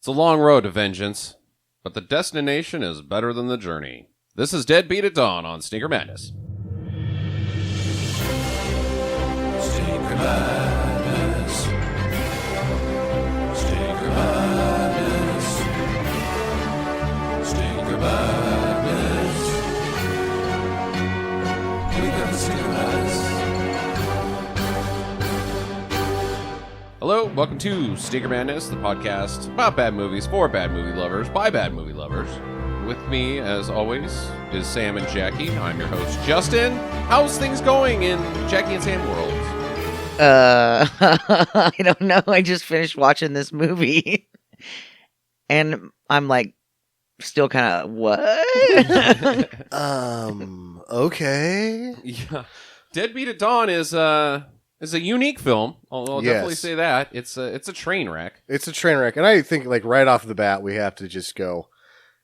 It's a long road to vengeance, but the destination is better than the journey. This is Deadbeat at Dawn on Sneaker Madness. Sneaker Madness. Sneaker Madness. Sneaker Madness. We got the Sneaker Madness. Hello, welcome to Sneaker Madness, the podcast about bad movies for bad movie lovers by bad movie lovers. With me, as always, is Sam and Jackie. I'm your host, Justin. How's things going in Jackie and Sam world? I don't know. I just finished watching this movie. And I'm like, still kind of, what? Okay. Yeah. Deadbeat at Dawn is a unique film. I'll definitely say that. It's a train wreck. It's a train wreck. And I think, like, right off the bat, we have to just go,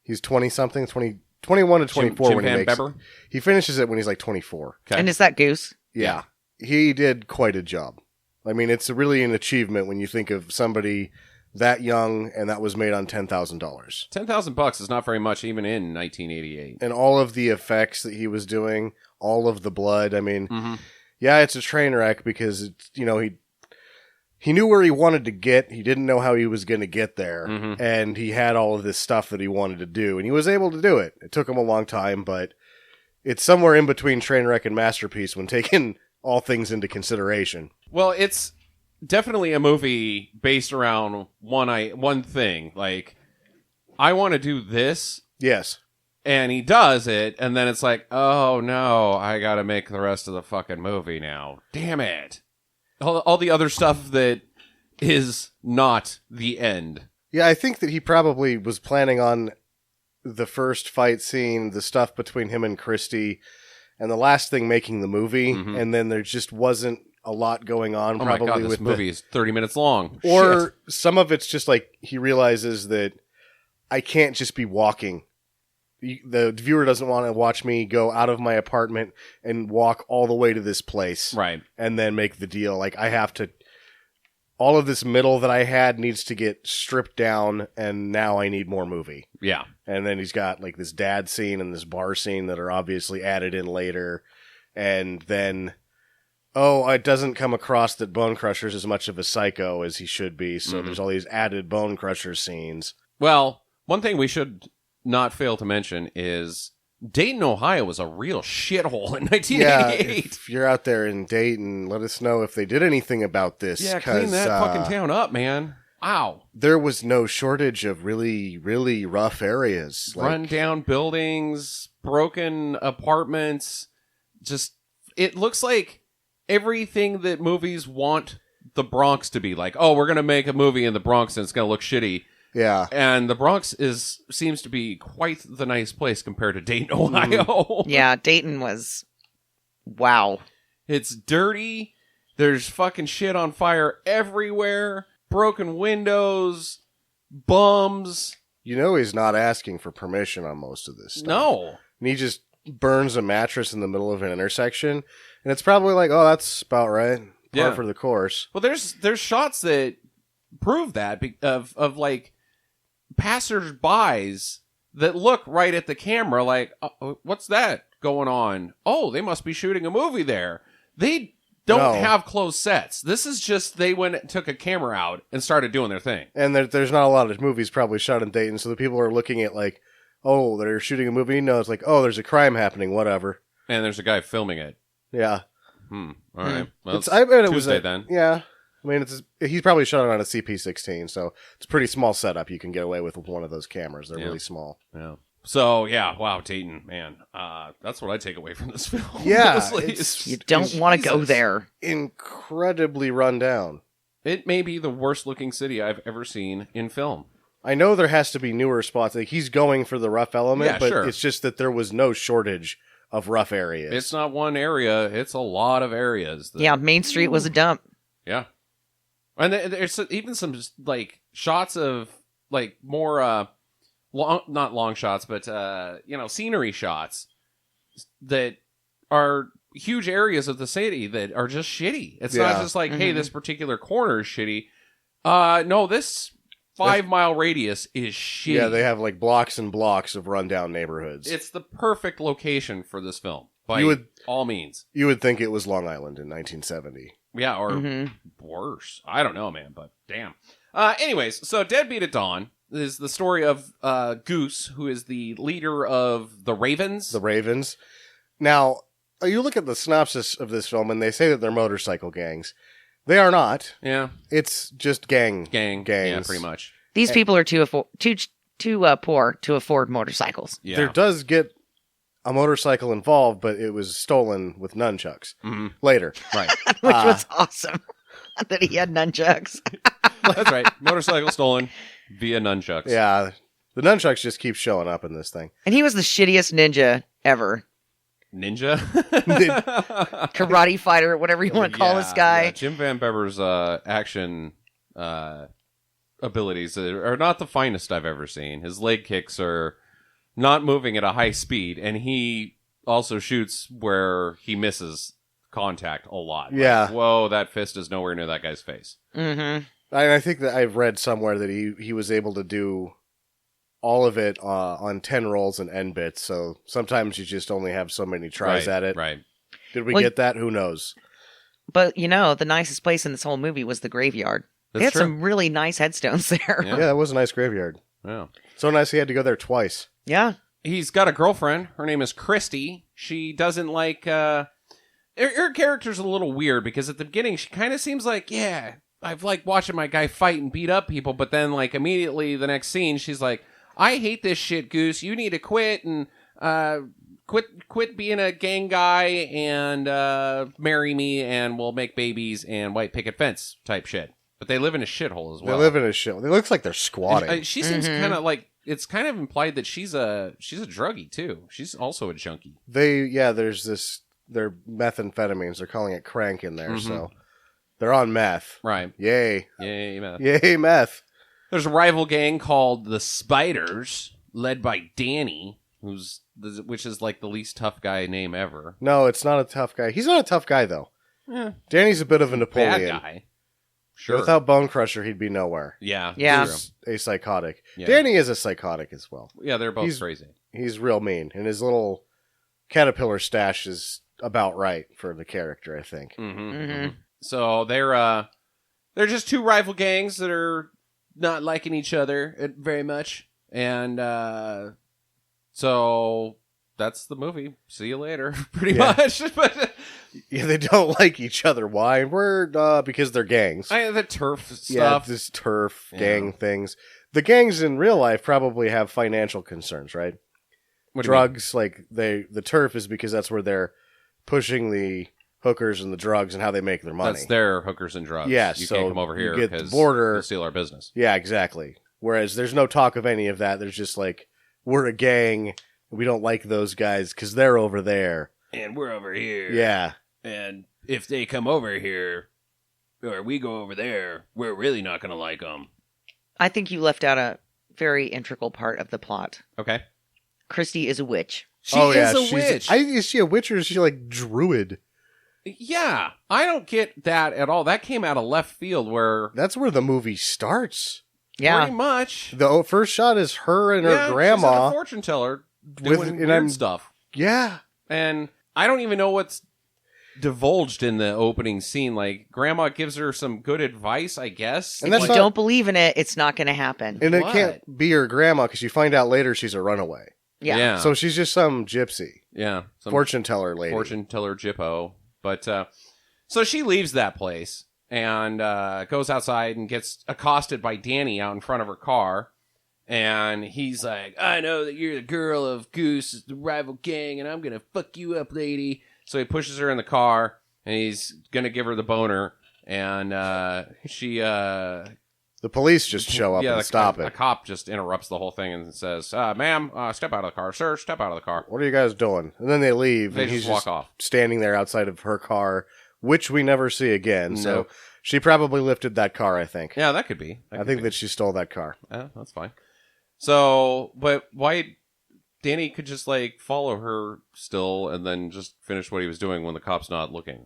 he's 20-something, 21 to 24 when he makes Bebber? He finishes it when he's like 24. Okay. And is that Goose? Yeah. He did quite a job. I mean, it's really an achievement when you think of somebody that young and that was made on $10,000. $10,000 is not very much even in 1988. And all of the effects that he was doing, all of the blood, I mean... Yeah, it's a train wreck because it's, you know, he knew where he wanted to get. He didn't know how he was going to get there. And he had all of this stuff that he wanted to do. And he was able to do it. It took him a long time, but it's somewhere in between train wreck and masterpiece when taking all things into consideration. Well, it's definitely a movie based around one thing. Like, I want to do this. Yes. And he does it, and then it's like, oh no, I gotta make the rest of the fucking movie now. Damn it. All the other stuff that is not the end. Yeah, I think that he probably was planning on the first fight scene, the stuff between him and Christy, and the last thing making the movie, and then there just wasn't a lot going on. Oh probably my god, this with movie is 30 minutes long. Or Shit. Some of it's just like he realizes that I can't just be walking. The viewer doesn't want to watch me go out of my apartment and walk all the way to this place. Right. And then make the deal. Like, I have to... All of this middle that I had needs to get stripped down, and now I need more movie. Yeah. And then he's got, like, this dad scene and this bar scene that are obviously added in later. And then... Oh, it doesn't come across that Bone Crusher's as much of a psycho as he should be, so there's all these added Bone Crusher scenes. Well, one thing we should not fail to mention is Dayton, Ohio was a real shithole in 1988. Yeah, if you're out there in Dayton, let us know if they did anything about this. Yeah, clean that fucking town up, man. Wow. There was no shortage of really, really rough areas. Run down buildings, broken apartments. Just, it looks like everything that movies want the Bronx to be like. Oh, we're going to make a movie in the Bronx and it's going to look shitty. Yeah. And the Bronx seems to be quite the nice place compared to Dayton, Ohio. Yeah, Dayton was... Wow. It's dirty. There's fucking shit on fire everywhere. Broken windows. Bums. You know he's not asking for permission on most of this stuff. No. And he just burns a mattress in the middle of an intersection. And it's probably like, oh, that's about right. Par for the course. Well, there's shots that prove that of like passers-bys that look right at the camera like, what's that going on? Oh, they must be shooting a movie there. They don't have closed sets. This is just they went and took a camera out and started doing their thing. And there's not a lot of movies probably shot in Dayton, so the people are looking at like, oh, they're shooting a movie? No, it's like, oh, there's a crime happening, whatever. And there's a guy filming it. Yeah. All right. Well, I bet it Tuesday was then. Yeah. I mean, he's probably shot it on a CP16, so it's a pretty small setup. You can get away with one of those cameras. They're really small. Yeah. So, yeah, wow, Dayton, man. That's what I take away from this film. Yeah. You don't want to go there. Incredibly run down. It may be the worst looking city I've ever seen in film. I know there has to be newer spots. Like, he's going for the rough element, but it's just that there was no shortage of rough areas. It's not one area. It's a lot of areas. Yeah, Main Street was a dump. Yeah. And there's even some, like, shots of, like, more, not long shots, but, scenery shots that are huge areas of the city that are just shitty. It's not just like, hey, this particular corner is shitty. No, this 5-mile radius is shitty. Yeah, they have like blocks and blocks of rundown neighborhoods. It's the perfect location for this film, by all means. You would think it was Long Island in 1970. Yeah, or worse. I don't know, man, but damn. Anyways, so Deadbeat at Dawn is the story of Goose, who is the leader of the Ravens. The Ravens. Now, you look at the synopsis of this film, and they say that they're motorcycle gangs. They are not. Yeah. It's just gangs. Yeah, pretty much. These people are too poor to afford motorcycles. Yeah. There does get a motorcycle involved, but it was stolen with nunchucks later. Right. Which was awesome. That he had nunchucks. That's right. Motorcycle stolen via nunchucks. Yeah. The nunchucks just keep showing up in this thing. And he was the shittiest ninja ever. Ninja? Karate fighter, whatever you want to call this guy. Yeah. Jim Van Bebber's action abilities are not the finest I've ever seen. His leg kicks are not moving at a high speed, and he also shoots where he misses contact a lot. Yeah. Like, whoa, that fist is nowhere near that guy's face. Mm-hmm. I think that I've read somewhere that he was able to do all of it on 10 rolls and end bits, so sometimes you just only have so many tries at it. Right. Did we get that? Who knows? But, the nicest place in this whole movie was the graveyard. They had some really nice headstones there. Yeah. Yeah, that was a nice graveyard. Yeah. So nice he had to go there twice. Yeah. He's got a girlfriend. Her name is Christy. She doesn't like... Her character's a little weird because at the beginning she kind of seems like, yeah, I've liked watching my guy fight and beat up people, but then like immediately the next scene she's like, I hate this shit, Goose. You need to quit and quit being a gang guy and marry me and we'll make babies and white picket fence type shit. But they live in a shithole as well. They live in a shit. It looks like they're squatting. She seems kind of like, it's kind of implied that she's a druggie too. She's also a junkie. There's this, they're methamphetamines. They're calling it crank in there, so they're on meth. Right. Yay. Yay, meth. Yay, meth. There's a rival gang called the Spiders, led by Danny, which is like the least tough guy name ever. No, it's not a tough guy. He's not a tough guy, though. Yeah. Danny's a bit of a Napoleon. Bad guy. Sure. Without Bone Crusher, he'd be nowhere. Yeah. Yeah. He's a psychotic. Yeah. Danny is a psychotic as well. Yeah, they're both crazy. He's real mean, and his little caterpillar stash is about right for the character, I think. So they're just two rival gangs that are not liking each other very much, and so that's the movie. See you later, pretty much. But yeah, they don't like each other. Why? We're because they're gangs. the turf stuff. Yeah, this turf gang things. The gangs in real life probably have financial concerns, right? What do you Drugs, like the turf is because that's where they're pushing the hookers and the drugs and how they make their money. That's their hookers and drugs. Yeah, you so can't come over here you get the because border- they'll steal our business. Yeah, exactly. Whereas there's no talk of any of that. There's just like, we're a gang. We don't like those guys because they're over there. And we're over here. Yeah. And if they come over here, or we go over there, we're really not going to like them. I think you left out a very integral part of the plot. Okay. Christy is a witch. She is a witch. Is she a witch or is she like druid? Yeah, I don't get that at all. That came out of left field where... That's where the movie starts. Yeah. Pretty much. The first shot is her and her grandma. She's like a fortune teller doing weird stuff. Yeah. And I don't even know what's divulged in the opening scene. Like, grandma gives her some good advice, I guess. And If that's you not- don't believe in it, it's not going to happen. And it What? can't be her grandma because you find out later she's a runaway. Yeah. So she's just some gypsy. Yeah. Some Fortune teller lady. fortune teller Jippo. But, so she leaves that place and goes outside and gets accosted by Danny out in front of her car. And he's like, I know that you're the girl of Goose, the rival gang, and I'm going to fuck you up, lady. So he pushes her in the car, and he's going to give her the boner. And she... The police just show up and stop a it. cop just interrupts the whole thing and says, ma'am, step out of the car. Sir, step out of the car. What are you guys doing? And then they leave. They and just he's walk off. standing there outside of her car, which we never see again. So No. she probably lifted that car, I think. Yeah, that could be. I think that she stole that car. Yeah, that's fine. So, but why... Danny could just, like, follow her still and then just finish what he was doing when the cop's not looking.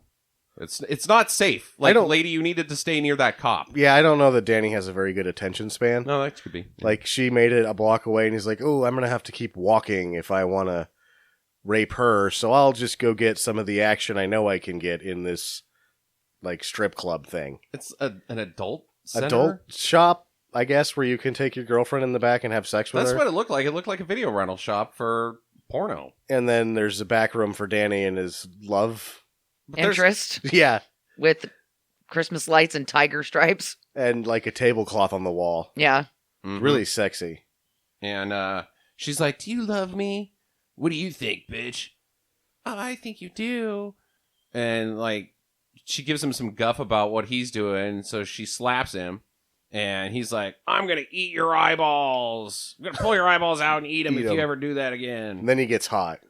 It's not safe. Like, lady, you needed to stay near that cop. Yeah, I don't know that Danny has a very good attention span. No, that could be. Yeah. Like, she made it a block away, and he's like, oh, I'm going to have to keep walking if I want to rape her, so I'll just go get some of the action I know I can get in this, like, strip club thing. It's an adult center? Adult shop, I guess, where you can take your girlfriend in the back and have sex with her. That's what it looked like. It looked like a video rental shop for porno. And then there's a back room for Danny and his love interest. Yeah. With Christmas lights and tiger stripes. And like a tablecloth on the wall. Yeah. Mm-hmm. Really sexy. And she's like, do you love me? What do you think, bitch? Oh, I think you do. And like, she gives him some guff about what he's doing, so she slaps him. And he's like, I'm going to eat your eyeballs. I'm going to pull your eyeballs out and eat them if you ever do that again. And then he gets hot.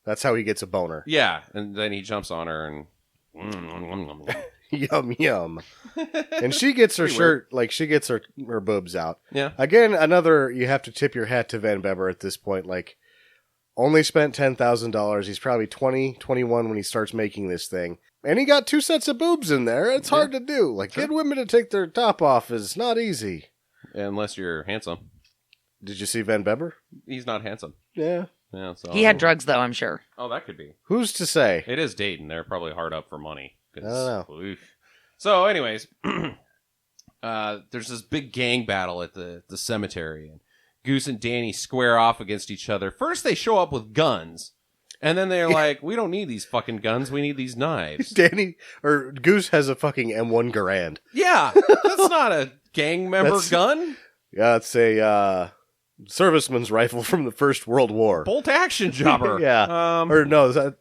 That's how he gets a boner. Yeah, and then he jumps on her and... Yum, yum. And she gets her shirt, like, she gets her boobs out. Yeah. Again, another, you have to tip your hat to Van Bebber at this point. Like, only spent $10,000. He's probably 20, 21 when he starts making this thing. And he got 2 sets of boobs in there. It's hard to do. Like, get women to take their top off is not easy. Unless you're handsome. Did you see Van Bebber? He's not handsome. Yeah. Yeah, so He had drugs, though, I'm sure. Oh, that could be. Who's to say? It is Dayton. They're probably hard up for money. I don't know. Oof. So, anyways, there's this big gang battle at the cemetery, and Goose and Danny square off against each other. First, they show up with guns, and then they're like, "We don't need these fucking guns. We need these knives." Goose has a fucking M1 Garand. Yeah, that's not a gang member gun. Yeah, it's a serviceman's rifle from the First World War. Bolt action jobber. Yeah. Or no, is that...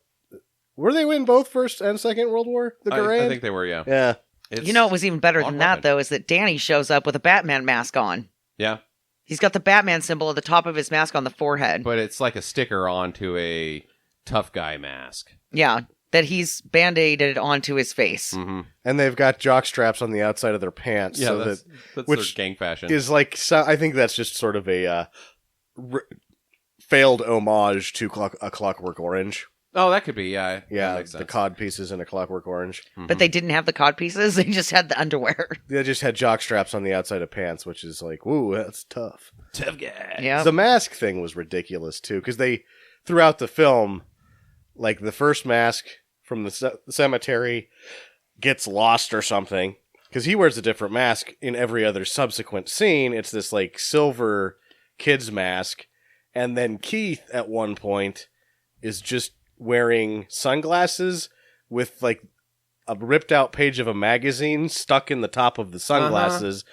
Were they in both First and Second World War? The Garand? I think they were, yeah. Yeah. You know what was even better than that, though, is that Danny shows up with a Batman mask on. Yeah. He's got the Batman symbol at the top of his mask on the forehead. But it's like a sticker onto a tough guy mask. Yeah, that he's band-aided onto his face. Mm-hmm. And they've got jock straps on the outside of their pants. Yeah, so that's which their gang fashion. Is like, I think that's just sort of a failed homage to A Clockwork Orange. Oh, that could be, yeah. Yeah, the cod pieces in A Clockwork Orange. Mm-hmm. But they didn't have the cod pieces. They just had the underwear. They just had jock straps on the outside of pants, which is like, woo, that's tough. Tough guy. Yeah. The mask thing was ridiculous, too, because they, throughout the film, like the first mask from the cemetery gets lost or something, because he wears a different mask in every other subsequent scene. It's this, like, silver kid's mask. And then Keith, at one point, is just wearing sunglasses with like a ripped out page of a magazine stuck in the top of the sunglasses,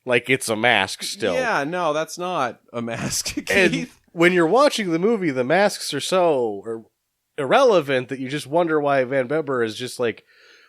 like it's a mask still. Yeah, no, that's not a mask, Keith. And when you're watching the movie, the masks are so irrelevant that you just wonder why Van Bebber is just like,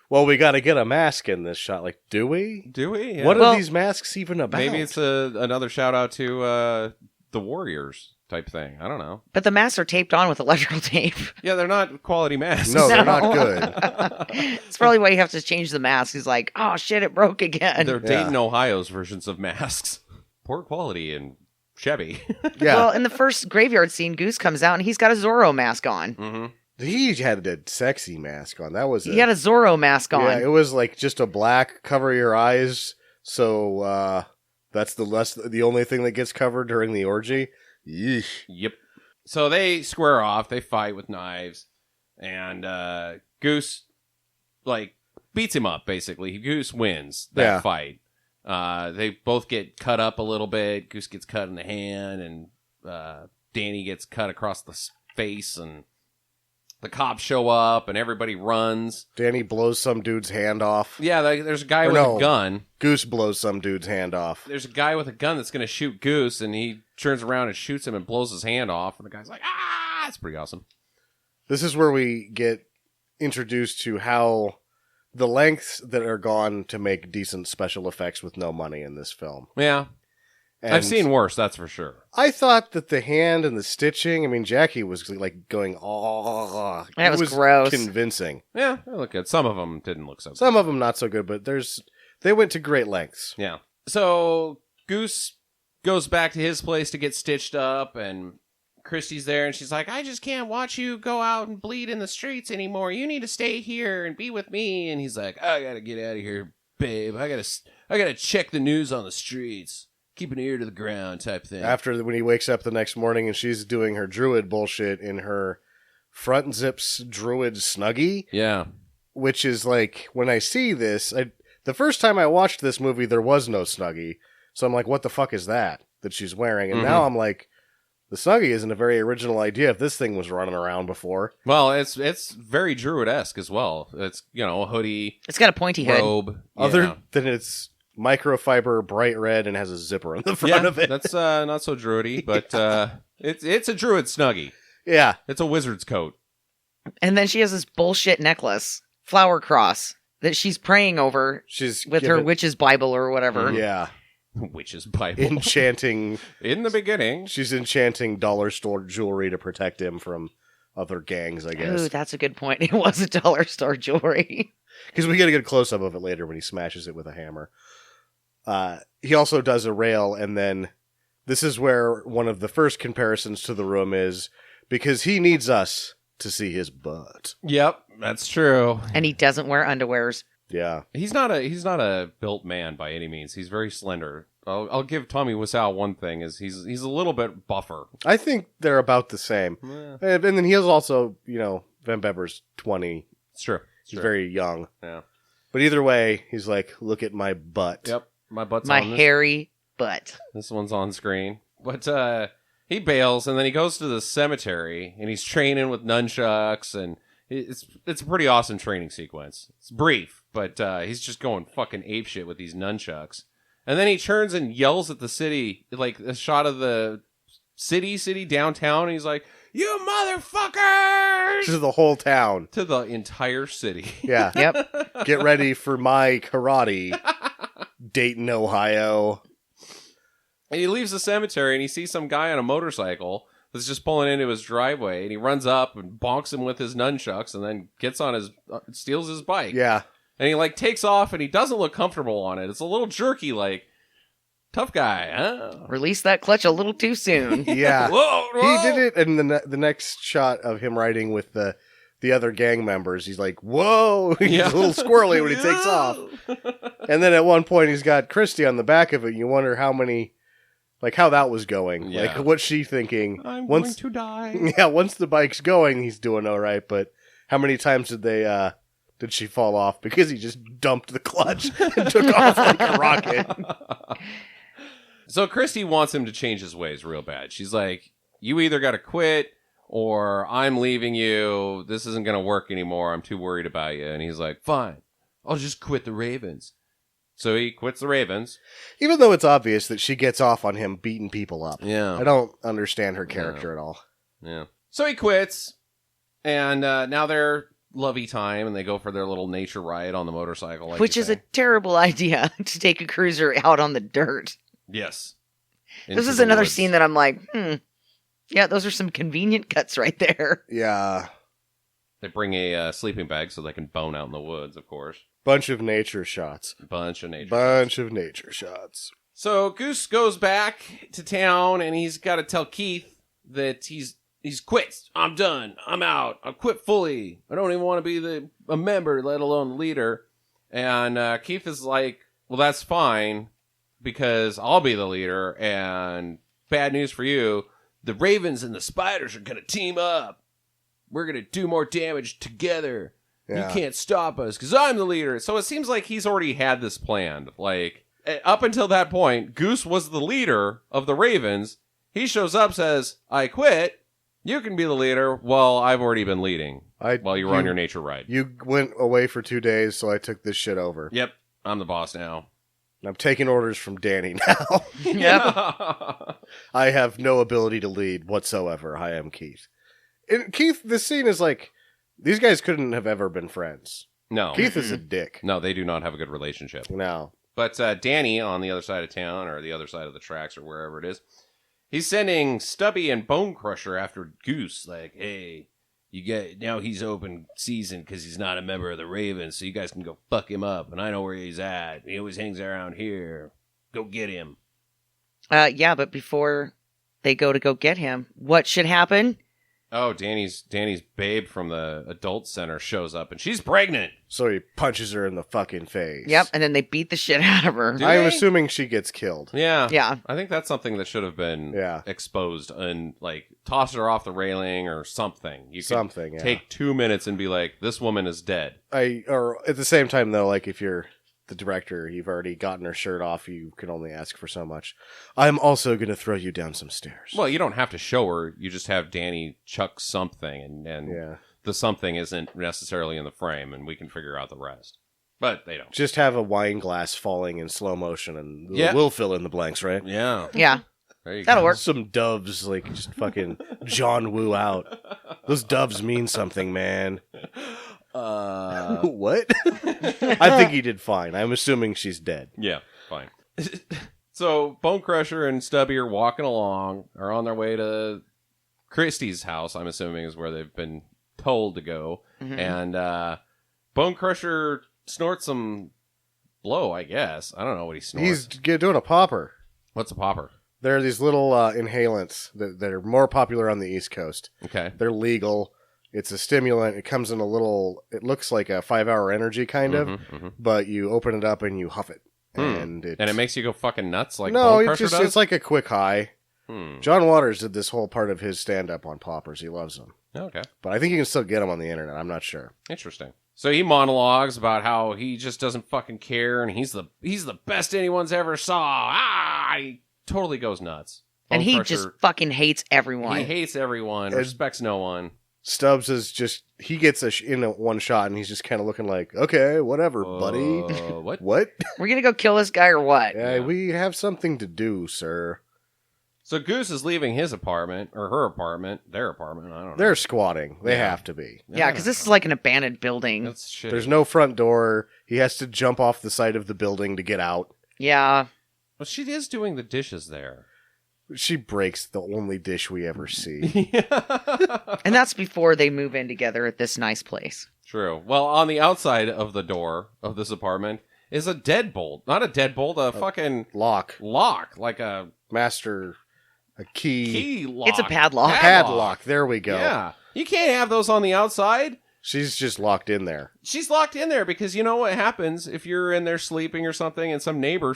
well, we got to get a mask in this shot. Like, do we? Do we? Yeah. What are these masks even about? Maybe it's another shout out to the Warriors type thing. I don't know. But the masks are taped on with electrical tape. Yeah, they're not quality masks. No, they're not good. It's probably why you have to change the mask. He's like, oh shit, it broke again. They're Dayton, Ohio's versions of masks. Poor quality and shabby. Yeah. Well, in the first graveyard scene, Goose comes out and he's got a Zorro mask on. Mm-hmm. He had a sexy mask on. That was He had a Zorro mask on. Yeah, it was like just a black cover your eyes. So that's the only thing that gets covered during the orgy. Yeesh. Yep. So they square off. They fight with knives, and Goose like beats him up. Basically, Goose wins that fight. They both get cut up a little bit. Goose gets cut in the hand, and Danny gets cut across the face, and the cops show up, and everybody runs. Danny blows some dude's hand off. Yeah, there's a guy with a gun. Goose blows some dude's hand off. There's a guy with a gun that's going to shoot Goose, and he turns around and shoots him and blows his hand off, and the guy's like, ah! It's pretty awesome. This is where we get introduced to how the lengths that are gone to make decent special effects with no money in this film. Yeah. And I've seen worse, that's for sure. I thought that the hand and the stitching, I mean, Jackie was like going, oh. That was gross. Convincing. Yeah, they look good. Some of them didn't look so good. Some of them not so good, but they went to great lengths. Yeah. So Goose goes back to his place to get stitched up, and Christy's there, and she's like, I just can't watch you go out and bleed in the streets anymore. You need to stay here and be with me. And he's like, I gotta get out of here, babe. I gotta check the news on the streets. Keep an ear to the ground type thing. After when he wakes up the next morning and she's doing her druid bullshit in her front zips druid snuggie. Yeah. Which is like, when I see this, the first time I watched this movie, there was no snuggie. So I'm like, what the fuck is that she's wearing? And now I'm like, the snuggie isn't a very original idea if this thing was running around before. Well, it's very druid-esque as well. It's, a hoodie. It's got a pointy head. Robe. Other than it's microfiber, bright red, and has a zipper on the front of it. That's not so druidy, but it's a druid snuggie. Yeah. It's a wizard's coat. And then she has this bullshit necklace, flower cross, that she's praying over with her witch's Bible or whatever. Yeah. Witch's Bible. Enchanting. In the beginning. She's enchanting dollar store jewelry to protect him from other gangs, I guess. Ooh, that's a good point. It was a dollar store jewelry. Because we get a good close-up of it later when he smashes it with a hammer. He also does a rail, and then this is where one of the first comparisons to the room is, because he needs us to see his butt. Yep, that's true. And he doesn't wear underwears. Yeah. He's not a built man by any means. He's very slender. I'll give Tommy Wiseau one thing, is he's a little bit buffer. I think they're about the same. Yeah. And then he is also, Van Bebber's 20. It's true. He's very young. Yeah. But either way, he's like, look at my butt. Yep. My butt's my on this. hairy butt. This one's on screen. But he bails, and then he goes to the cemetery, and he's training with nunchucks, and it's a pretty awesome training sequence. It's brief, but he's just going fucking apeshit with these nunchucks. And then he turns and yells at the city, like a shot of the city downtown, and he's like, you motherfuckers! To the whole town. To the entire city. Yeah. Yep. Get ready for my karate. Dayton, Ohio. And he leaves the cemetery, and he sees some guy on a motorcycle that's just pulling into his driveway, and he runs up and bonks him with his nunchucks, and then gets on steals his bike. Yeah. And he takes off, and he doesn't look comfortable on it. It's a little jerky, tough guy, huh? Release that clutch a little too soon. Yeah. Whoa. He did it, and the next shot of him riding with the other gang members, he's like, whoa! He's a little squirrely when he takes off. And then at one point, he's got Christy on the back of it, and you wonder how that was going. Yeah. What's she thinking? I'm going to die. Yeah, once the bike's going, he's doing all right, but how many times did she fall off because he just dumped the clutch and took off like a rocket? So Christy wants him to change his ways real bad. She's like, you either got to quit or I'm leaving you. This isn't going to work anymore. I'm too worried about you. And he's like, fine, I'll just quit the Ravens. So he quits the Ravens. Even though it's obvious that she gets off on him beating people up. Yeah. I don't understand her character at all. Yeah. So he quits, and now they're lovey time, and they go for their little nature ride on the motorcycle. Which is a terrible idea, to take a cruiser out on the dirt. Yes. This is another scene that I'm like, yeah, those are some convenient cuts right there. Yeah. They bring a sleeping bag so they can bone out in the woods, of course. Bunch of nature shots. Bunch of nature shots. So Goose goes back to town, and he's got to tell Keith that he's quit. I'm done. I'm out. I quit fully. I don't even want to be a member, let alone the leader. And Keith is like, well, that's fine, because I'll be the leader, and bad news for you, the Ravens and the Spiders are going to team up. We're going to do more damage together. Yeah. You can't stop us because I'm the leader. So it seems like he's already had this planned. Up until that point, Goose was the leader of the Ravens. He shows up, says, I quit. You can be the leader. Well, I've already been leading while you were on your nature ride. You went away for 2 days, so I took this shit over. Yep. I'm the boss now. I'm taking orders from Danny now. Yep. I have no ability to lead whatsoever. I am Keith. And Keith, this scene is like, these guys couldn't have ever been friends. No. Keith is a dick. No, they do not have a good relationship. No. But Danny, on the other side of town, or the other side of the tracks, or wherever it is, he's sending Stubby and Bone Crusher after Goose. Like, hey, now he's open season because he's not a member of the Ravens, so you guys can go fuck him up. And I know where he's at. He always hangs around here. Go get him. Yeah, but before they go to go get him. What should happen? Oh, Danny's babe from the adult center shows up, and she's pregnant. So he punches her in the fucking face. Yep, and then they beat the shit out of her. Do I'm they? assuming she gets killed. Yeah. Yeah. I think that's something that should have been Yeah. exposed and, like, toss her off the railing or something. You could Something, yeah. take 2 minutes and be like, this woman is dead. Or at the same time, though, like if you're the director, you've already gotten her shirt off, you can only ask for so much. I'm also going to throw you down some stairs. Well, you don't have to show her. You just have Danny chuck something, and Yeah. the something isn't necessarily in the frame, and we can figure out the rest. But they don't. Just have a wine glass falling in slow motion, and Yeah. we'll fill in the blanks, right? Yeah. Yeah. There you That'll go. work. Some doves, like, just fucking John Woo out. Those doves mean something, man. What? I think he did fine. I'm assuming she's dead. Yeah, fine. So Bone Crusher and Stubby are walking along, are on their way to Christie's house, I'm assuming is where they've been told to go. Mhm. And Bone Crusher snorts some blow, I guess. I don't know what he snorts. He's doing a popper. What's a popper? There are these little inhalants that are more popular on the East Coast. Okay. They're legal. It's a stimulant. It comes in a little, it looks like a 5-hour energy kind of, Mhm. but you open it up and you huff it. And it makes you go fucking nuts like no, Bone it Crusher just, does? it's like a quick high. John Waters did this whole part of his stand-up on poppers. He loves them. Okay. But I think you can still get them on the internet. I'm not sure. Interesting. So he monologues about how he just doesn't fucking care, and he's the best anyone's ever saw. He totally goes nuts. And Bone he Crusher, just fucking hates everyone. he hates everyone, respects no one. Stubbs is just, he gets in a one shot and he's just kind of looking like, okay, whatever, buddy. What? What? We're gonna go kill this guy or what? Yeah, we have something to do, sir. So Goose is leaving his apartment, or her apartment, their apartment, I don't know. They're squatting. They Yeah. have to be. Yeah, because this is like an abandoned building. That's shitty. There's no front door. He has to jump off the side of the building to get out. Yeah. Well, she is doing the dishes there. She breaks the only dish we ever see. And that's before they move in together at this nice place. True. Well, on the outside of the door of this apartment is a deadbolt. Not a deadbolt, a fucking Lock. like a Master. A key. lock. It's a padlock. Padlock. There we go. Yeah. You can't have those on the outside. She's just locked in there. She's locked in there because you know what happens if you're in there sleeping or something and some neighbor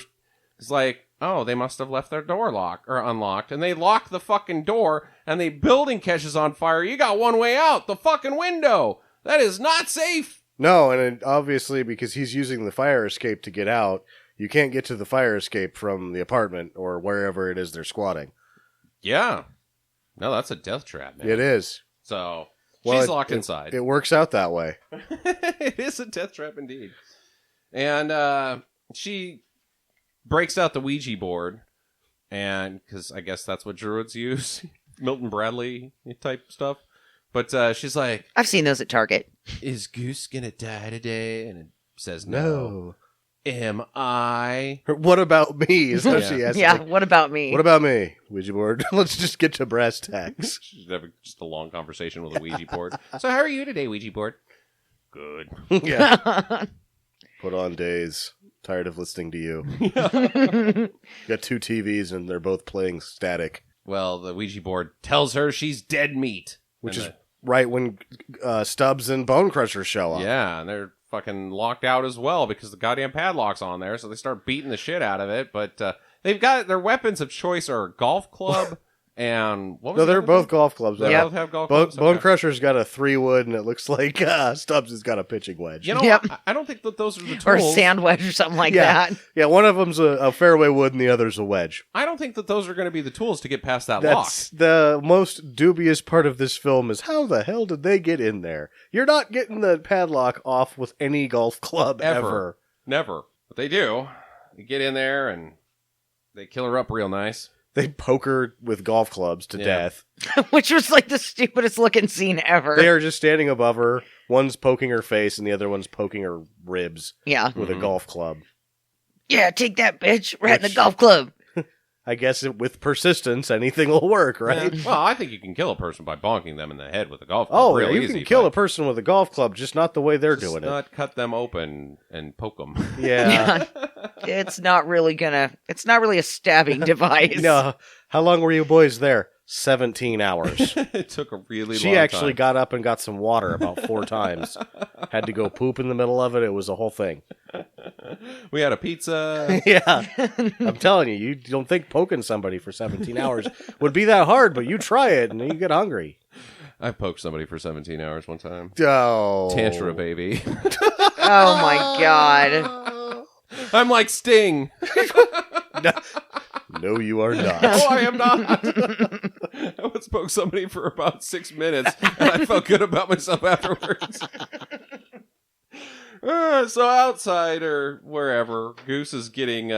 is like, oh, they must have left their door locked or unlocked, and they lock the fucking door and the building catches on fire. You got one way out, the fucking window. That is not safe. No, and obviously because he's using the fire escape to get out, you can't get to the fire escape from the apartment or wherever it is they're squatting. Yeah. No, that's a death trap, man. It is. So Well, she's locked inside. It works out that way. It is a death trap indeed. And she breaks out the Ouija board, and because I guess that's what druids use, Milton Bradley type stuff. But she's like, I've seen those at Target. "Is Goose gonna die today?" And it says, "No." Am I? What about me? Is how she asks. Yeah, like, what about me? what about me? Ouija board. Let's just get to brass tacks. She's having just a long conversation with a Ouija board. So how are you today, Ouija board? Good. Yeah. Put on days. Tired of listening to you. Got 2 TVs and they're both playing static. Well, the Ouija board tells her she's dead meat. Which And is right when Stubbs and Bone Crusher show up. yeah, and they're fucking locked out as well because the goddamn padlock's on there, so they start beating the shit out of it. But they've got their weapons of choice are a golf club and what was No, the they're other both thing? golf clubs. They Yep. both have golf Bone, clubs. Bone Okay. Crusher's got a 3-wood and it looks like Stubbs has got a pitching wedge. You know, Yep. I don't think that those are the tools. Or a sand wedge or something like Yeah. that. Yeah, one of them's a fairway wood and the other's a wedge. I don't think that those are going to be the tools to get past that That's the most dubious part of this film is how the hell did they get in there? You're not getting the padlock off with any golf club lock. ever. Never. But they do. They get in there and they kill her up real nice. They poke her with golf clubs to Yeah. death. Which was like the stupidest looking scene ever. They are just standing above her. One's poking her face and the other one's poking her ribs Yeah. with a golf club. Yeah, take that, bitch. We're at the Which- golf club. I guess with persistence, anything will work, right? Yeah. Well, I think you can kill a person by bonking them in the head with a golf club. Oh, real you easy, can kill but a person with a golf club, just not the way they're just doing not cut them open and poke them. it. Yeah. It's not really a stabbing device. No. How long were you boys there? 17 hours. It took a really long She actually time. got up and got some water about 4 times. Had to go poop in the middle of it. It was a whole thing. We had a pizza. Yeah. I'm telling you, you don't think poking somebody for 17 hours would be that hard, but you try it and you get hungry. I poked somebody for 17 hours one time. Oh. Tantra baby. Oh my god. I'm like Sting. No, you are not. Oh, I am not. I once spoke somebody for about 6 minutes, and I felt good about myself afterwards. So outside or wherever, Goose is making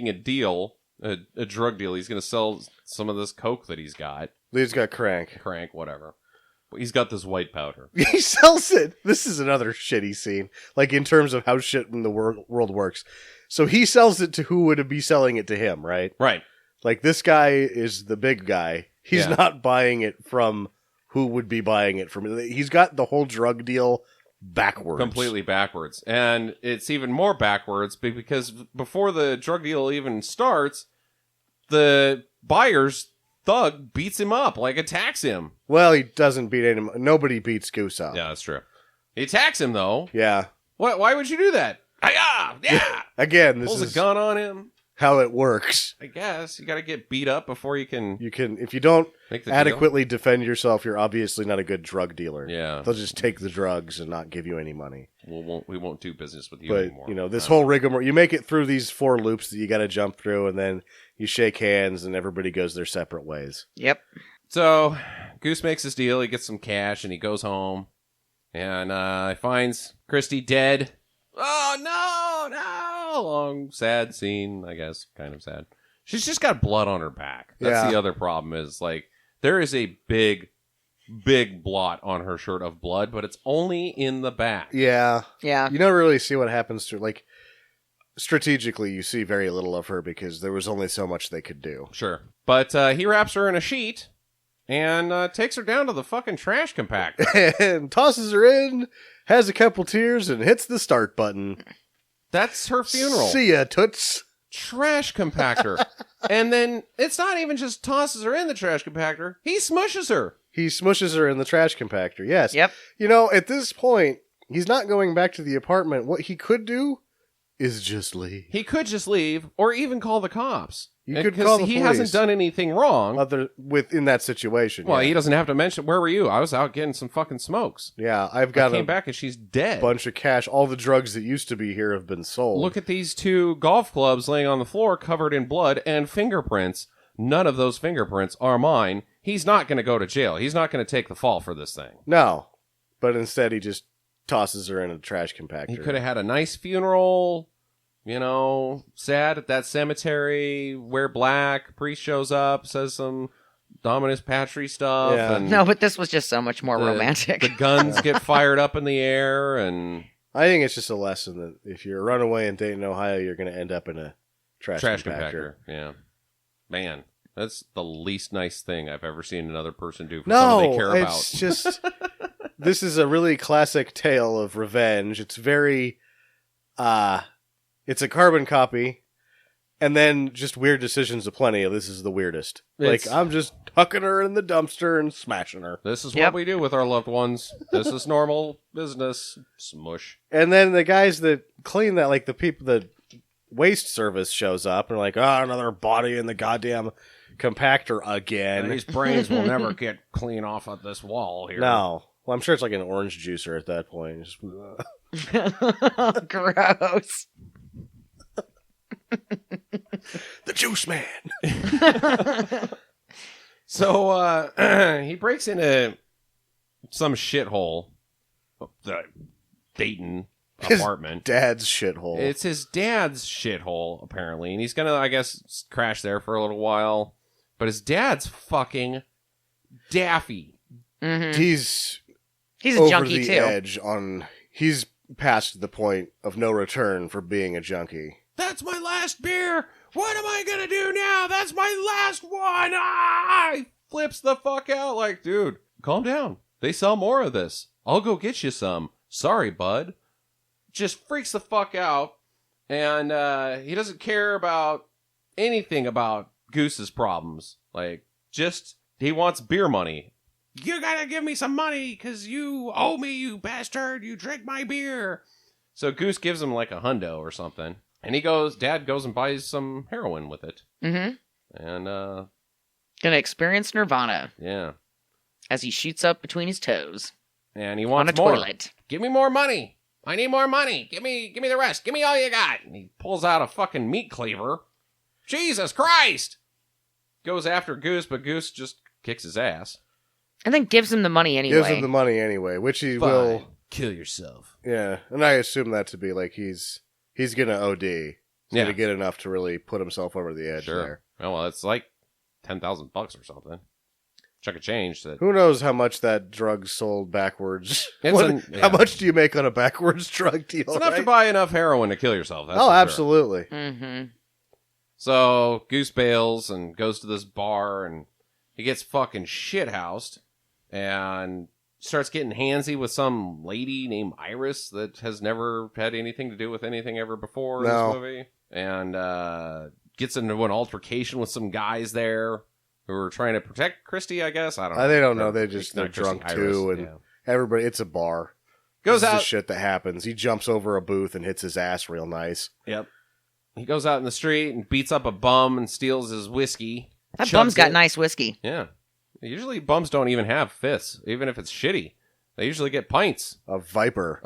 a deal, a drug deal. He's going to sell some of this coke that he's got. He's got crank. Whatever. He's got this white powder. He sells it. This is another shitty scene, like in terms of how shit in the world works. So he sells it to who would be selling it to him, right? Right. Like this guy is the big guy. He's not buying it from who would be buying it from. He's got the whole drug deal backwards. Completely backwards. And it's even more backwards because before the drug deal even starts, the buyer's thug beats him up, like attacks him. Well, he doesn't beat him. Nobody beats Goose up. Yeah, that's true. He attacks him, though. Yeah. Why would you do that? Yeah. Again, this Pulls is a gun on him. how it works. I guess you got to get beat up before you can. If you don't Make the adequately defend yourself, you're obviously not a good drug dealer. Yeah. They'll just take the drugs and not give you any money. We won't do business with you But, anymore. this whole rigmarole, you make it through these 4 loops that you got to jump through, and then you shake hands, and everybody goes their separate ways. Yep. So Goose makes his deal. He gets some cash and he goes home, and finds Christy dead. Oh no! Long sad scene, I guess. Kind of sad. She's just got blood on her back. That's the other problem. Is like there is a big blot on her shirt of blood, but it's only in the back. Yeah. Yeah. You don't really see what happens to, like, strategically, you see very little of her because there was only so much they could do. Sure, but he wraps her in a sheet and takes her down to the fucking trash compactor. And tosses her in, has a couple tears, and hits the start button. That's her funeral. See ya, toots. Trash compactor. And then it's not even just tosses her in the trash compactor. He smushes her. He smushes her in the trash compactor, yes. Yep. At this point, he's not going back to the apartment. What he could do is just leave. He could just leave or even call the cops. You could call the he police. hasn't done anything wrong. Within that situation. Well, yeah. he doesn't have to mention, where were you? I was out getting some fucking smokes. Yeah, I've I got came a back and she's dead. bunch of cash. All the drugs that used to be here have been sold. Look at these 2 golf clubs laying on the floor covered in blood and fingerprints. None of those fingerprints are mine. He's not going to go to jail. He's not going to take the fall for this thing. No, but instead he just tosses her in a trash compactor. He could have had a nice funeral, sad at that cemetery, wear black, priest shows up, says some Dominus Patri stuff. Yeah. And No, but this was just so much more romantic. The guns get fired up in the air, and I think it's just a lesson that if you're a runaway in Dayton, Ohio, you're going to end up in a trash compactor. Yeah. Man, that's the least nice thing I've ever seen another person do for No, someone they care about. it's just... This is a really classic tale of revenge. It's very... it's a carbon copy, and then just weird decisions aplenty. This is the weirdest. I'm just hucking her in the dumpster and smashing her. This is what we do with our loved ones. This is normal business. Smush. And then the guys that clean that, like the waste service shows up and are like, another body in the goddamn compactor again. These brains will never get clean off of this wall here. No. Well, I'm sure it's like an orange juicer at that point. Just, Gross. the juice man. So he breaks into some shithole, the Dayton apartment. Dad's shithole. It's his dad's shithole, apparently, and he's gonna, I guess, crash there for a little while. But his dad's fucking daffy. Mm-hmm. He's a over junkie the too. edge he's past the point of no return for being a junkie. That's my last beer. What am I gonna do now? That's my last one. Ah! He flips the fuck out like, dude, calm down. They sell more of this. I'll go get you some. Sorry, bud. Just freaks the fuck out. And he doesn't care about anything about Goose's problems. Like, just, he wants beer money. You gotta give me some money, because you owe me, you bastard. You drink my beer. So Goose gives him like $100 or something. And Dad goes and buys some heroin with it. Mm-hmm. And, gonna experience nirvana. Yeah. As he shoots up between his toes. And he wants on a more. toilet. Give me more money. I need more money. Give me the rest. Give me all you got. And he pulls out a fucking meat cleaver. Jesus Christ! Goes after Goose, but Goose just kicks his ass. And then gives him the money anyway. Gives him the money anyway, which he Fine. will Kill yourself. Yeah, and I assume that to be like he's gonna OD. He's gonna get enough to really put himself over the edge there. Oh, well, it's like $10,000 or something. Chunk of change. Who knows how much that drug sold backwards? How much do you make on a backwards drug deal? It's enough to buy enough heroin to kill yourself. That's for absolutely. Sure. Mm-hmm. So Goose bails and goes to this bar, and he gets fucking shithoused and starts getting handsy with some lady named Iris that has never had anything to do with anything ever before in this movie. And gets into an altercation with some guys there who are trying to protect Christy, I guess. I don't know. They don't know. They're drunk too, and everybody. It's a bar. Goes out. This is shit that happens. He jumps over a booth and hits his ass real nice. Yep. He goes out in the street and beats up a bum and steals his whiskey. That bum's got nice whiskey. Yeah. Usually bums don't even have fists, even if it's shitty. They usually get pints. A viper.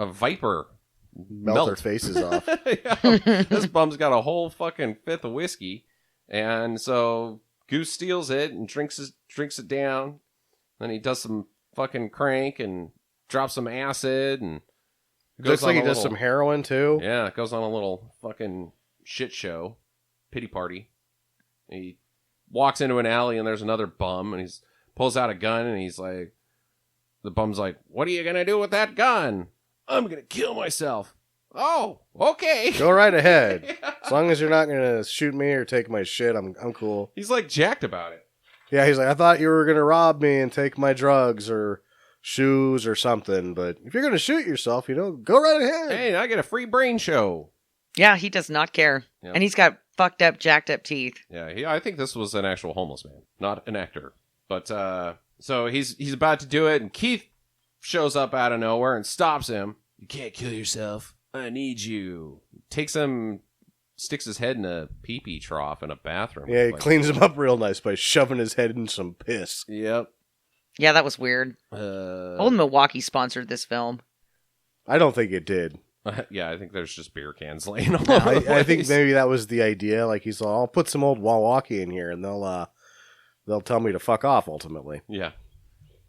Melt their faces off. Yeah. This bum's got a whole fucking fifth of whiskey. And so Goose steals it and drinks it down. Then he does some fucking crank and drops some acid and Looks like he does some heroin too. Yeah, it goes on a little fucking shit show. Pity party. He walks into an alley and there's another bum and he pulls out a gun and he's like, the bum's like, what are you gonna do with that gun? I'm gonna kill myself. Oh, okay. Go right ahead. Yeah. As long as you're not gonna shoot me or take my shit, I'm cool. He's like jacked about it. Yeah, he's like, I thought you were gonna rob me and take my drugs or shoes or something, but if you're gonna shoot yourself, go right ahead. Hey, I get a free brain show. Yeah, he does not care. Yep. And he's got fucked up, jacked up teeth. Yeah, I think this was an actual homeless man, not an actor. But so he's about to do it, and Keith shows up out of nowhere and stops him. You can't kill yourself. I need you. Takes him, sticks his head in a pee-pee trough in a bathroom. Yeah, he cleans him up real nice by shoving his head in some piss. Yep. Yeah, that was weird. Old Milwaukee sponsored this film. I don't think it did. Yeah, I think there's just beer cans laying all over the place. I think maybe that was the idea. Like he's like, I'll put some old Milwaukee in here, and they'll tell me to fuck off. Ultimately, yeah.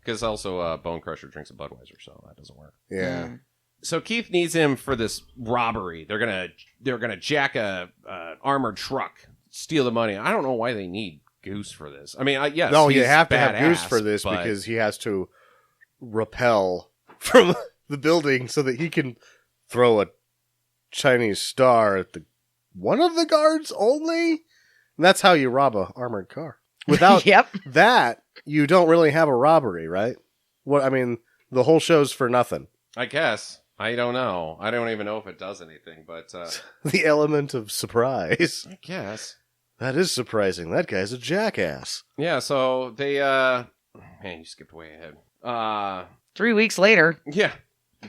Because also Bone Crusher drinks a Budweiser, so that doesn't work. Yeah. So Keith needs him for this robbery. They're gonna jack a armored truck, steal the money. I don't know why they need Goose for this. I mean, yes, no, you have to badass, have Goose for this because he has to rappel from the building so that he can throw a Chinese star at one of the guards only. And that's how you rob a armored car. Without that, you don't really have a robbery, right? The whole show's for nothing. I guess. I don't know. I don't even know if it does anything, but the element of surprise. I guess. That is surprising. That guy's a jackass. Yeah, so they man, you skipped way ahead. 3 weeks later. Yeah.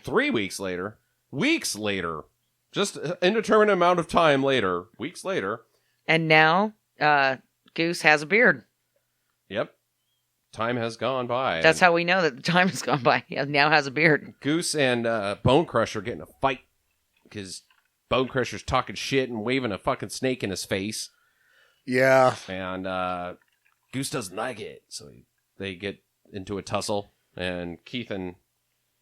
3 weeks later. Weeks later. Just an indeterminate amount of time later. Weeks later. And now Goose has a beard. Yep. Time has gone by. That's how we know that the time has gone by. He now has a beard. Goose and Bone Crusher get in a fight because Bone Crusher's talking shit and waving a fucking snake in his face. Yeah. And Goose doesn't like it, so they get into a tussle, and Keith and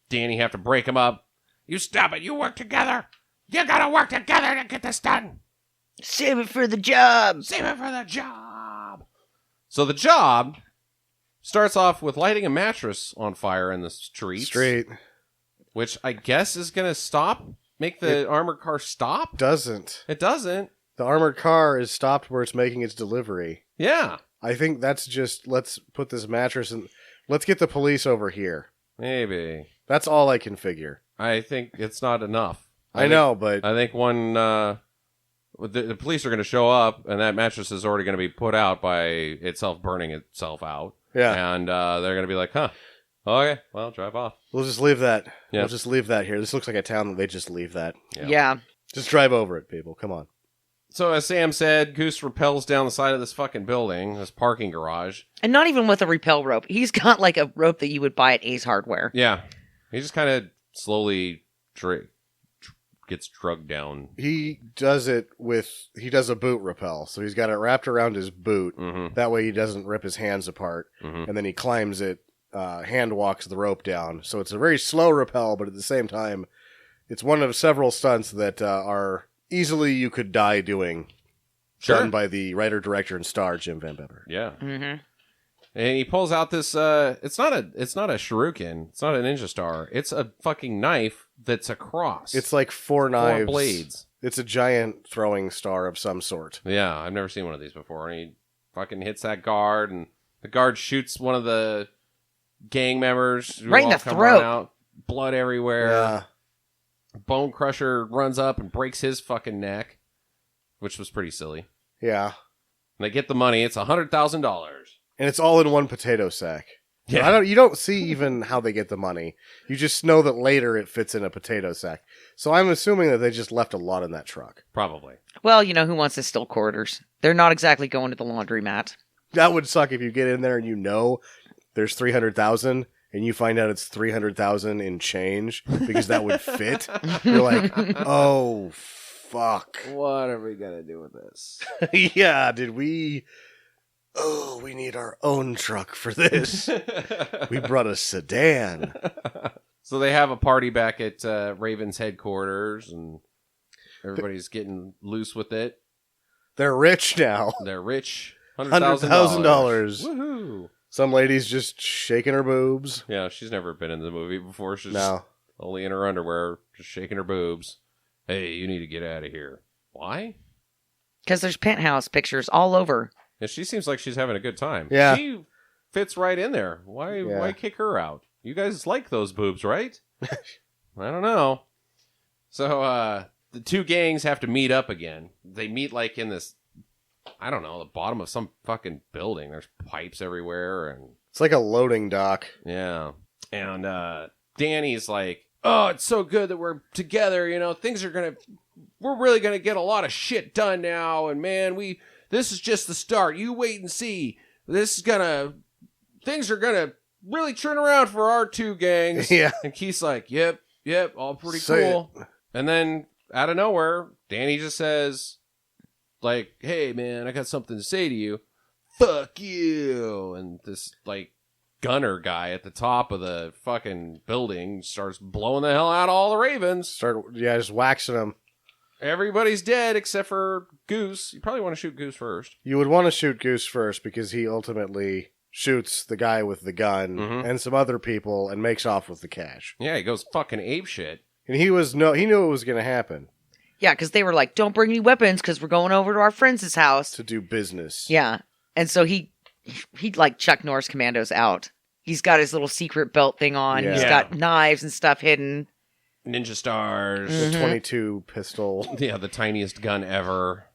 Danny have to break him up. You stop it. You work together. You gotta work together to get this done. Save it for the job. Save it for the job. So the job starts off with lighting a mattress on fire in the street. Which I guess is going to make the armored car stop? Doesn't. It doesn't. The armored car is stopped where it's making its delivery. Yeah. I think that's just, let's put this mattress in. Let's get the police over here. Maybe. That's all I can figure. I think it's not enough. I know, but I think when the police are going to show up, and that mattress is already going to be put out by itself burning itself out. yeah, And they're going to be like, huh, okay, well, drive off. we'll just leave that. Yeah. We'll just leave that here. This looks like a town that they just leave that. Yeah. Just drive over it, people. Come on. So as Sam said, Goose rappels down the side of this fucking building, this parking garage. And not even with a rappel rope. He's got like a rope that you would buy at Ace Hardware. Yeah. He just kind of slowly gets drugged down. He does a boot rappel. So he's got it wrapped around his boot. Mm-hmm. That way he doesn't rip his hands apart. Mm-hmm. And then he climbs it, hand walks the rope down. So it's a very slow rappel, but at the same time, it's one of several stunts that are easily you could die doing. Sure. Done by the writer, director, and star, Jim Van Bebber. Yeah. Mm-hmm. And he pulls out this, it's not a shuriken. It's not a ninja star. It's a fucking knife that's a cross. It's like four knives. 4 blades. It's a giant throwing star of some sort. Yeah, I've never seen one of these before. And he fucking hits that guard, and the guard shoots one of the gang members. Who Right in all the come throat. running out. Blood everywhere. Yeah. Bone Crusher runs up and breaks his fucking neck, which was pretty silly. Yeah. And they get the money. It's $100,000. And it's all in one potato sack. Yeah. You don't see even how they get the money. You just know that later it fits in a potato sack. So I'm assuming that they just left a lot in that truck. Probably. Well, you know, who wants to steal quarters? They're not exactly going to the laundromat. That would suck if you get in there and you know there's 300,000 and you find out it's 300,000 in change because that would fit. You're like, oh, fuck. What are we going to do with this? Yeah, we need our own truck for this. We brought a sedan. So they have a party back at Raven's headquarters, and everybody's getting loose with it. They're rich now. They're rich. $100,000. Woohoo! Some lady's just shaking her boobs. Yeah, she's never been in the movie before. She's No. only in her underwear, just shaking her boobs. Hey, you need to get out of here. Why? Because there's penthouse pictures all over. Yeah, she seems like she's having a good time. Yeah. She fits right in there. Why kick her out? You guys like those boobs, right? I don't know. So, the two gangs have to meet up again. They meet like in this, I don't know, the bottom of some fucking building. There's pipes everywhere, and It's like a loading dock. yeah. And Danny's like, oh, it's so good that we're together. You know, we're really gonna get a lot of shit done now. And man, this is just the start. You wait and see. Things are gonna really turn around for our two gangs. Yeah. And Keith's like, yep, all pretty Say cool. And then out of nowhere, Danny just says, like, hey man, I got something to say to you. Fuck you. And this like gunner guy at the top of the fucking building starts blowing the hell out of all the Ravens. Just waxing them. Everybody's dead except for Goose. You probably want to shoot Goose first. You would want to shoot Goose first because he ultimately shoots the guy with the gun and some other people and makes off with the cash. Yeah, he goes fucking apeshit. And he knew it was going to happen. Yeah, because they were like, don't bring any weapons because we're going over to our friend's house. To do business. Yeah. And so he like Chuck Norris commandos out. He's got his little secret belt thing on. Yeah. He's got knives and stuff hidden. Ninja stars. The 22 pistol. Yeah, the tiniest gun ever.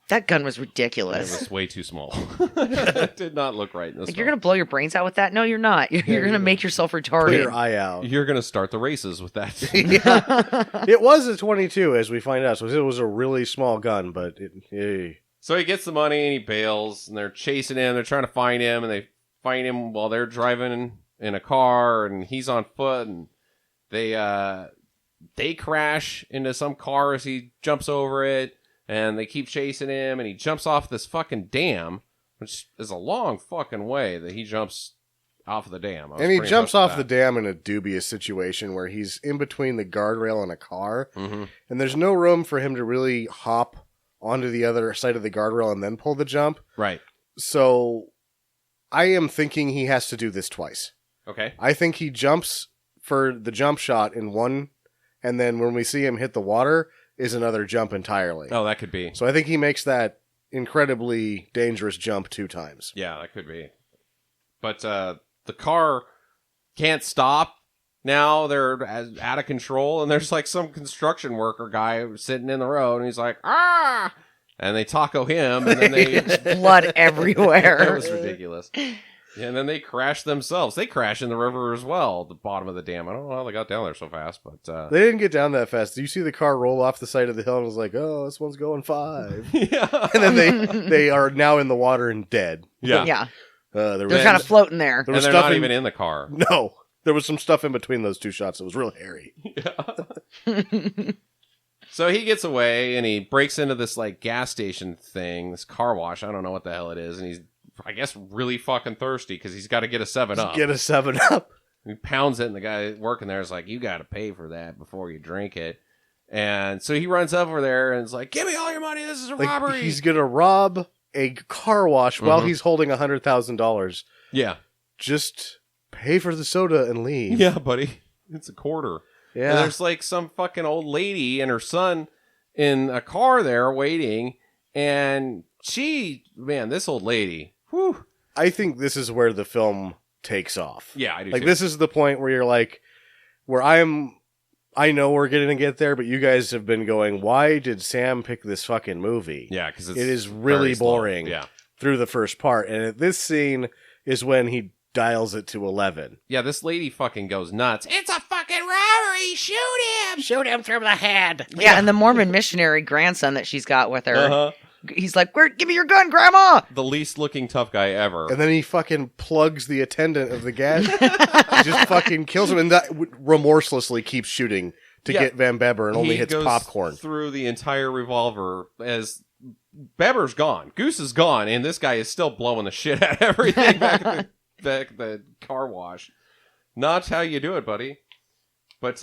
That gun was It ridiculous. was way too small. It did not look right in this Like, you're going to blow your brains out with that? No, you're not. You're going to make yourself Put retarded. your eye out. You're going to start the races with that. It was a 22, as we find out. So it was a really small gun, but So he gets the money and he bails, and they're chasing him. They're trying to find him, and they find him while they're driving in a car, and he's on foot, and they crash into some car as he jumps over it, and they keep chasing him, and he jumps off this fucking dam, which is a long fucking way that he jumps off of the dam. And he jumps off the dam in a dubious situation where he's in between the guardrail and a car, and there's no room for him to really hop onto the other side of the guardrail and then pull the jump. Right. So I am thinking he has to do this twice. Okay. I think he jumps for the jump shot in one, and then when we see him hit the water, is another jump entirely. Oh, that could be. So I think he makes that incredibly dangerous jump 2 times. Yeah, that could be. But the car can't stop. Now they're out of control, and there's like some construction worker guy sitting in the road, and he's like, ah! And they taco him, and then they... blood everywhere. That was ridiculous. And then they crash themselves. They crash in the river as well, the bottom of the dam. I don't know how they got down there so fast, but... They didn't get down that fast. You see the car roll off the side of the hill, and was like, oh, this one's going 5. Yeah. And then they are now in the water and dead. Yeah. Yeah. They're They're kind of floating there. And they're not even in the car. No. There was some stuff in between those 2 shots that was real hairy. Yeah. So he gets away, and he breaks into this, like, gas station thing, this car wash. I don't know what the hell it is. And he's, I guess, really fucking thirsty because he's got to get a 7-Up. Get a 7-Up. He pounds it, and the guy working there is like, you got to pay for that before you drink it. And so he runs over there and is like, give me all your money. This is a robbery. He's going to rob a car wash while he's holding $100,000. Yeah. Just pay for the soda and leave. Yeah, buddy. It's a quarter. Yeah. And there's like some fucking old lady and her son in a car there waiting. And this old lady, whew. I think this is where the film takes off. Yeah, I do Like, too. this is the point where you're like, I know we're going to get there, but you guys have been going, why did Sam pick this fucking movie? Yeah, because it is really boring Yeah. through the first part. And this scene is when he dials it to 11. Yeah, this lady fucking goes nuts. It's a fucking robbery! Shoot him! Shoot him through the head. Yeah, and the Mormon missionary grandson that she's got with her. Uh-huh. He's like, give me your gun, Grandma! The least looking tough guy ever. And then he fucking plugs the attendant of the gas. He just fucking kills him and that remorselessly keeps shooting to get Van Bebber and only hits goes popcorn. Through the entire revolver as Bebber's gone. Goose is gone, and this guy is still blowing the shit out of everything back at the car wash. Not how you do it, buddy. But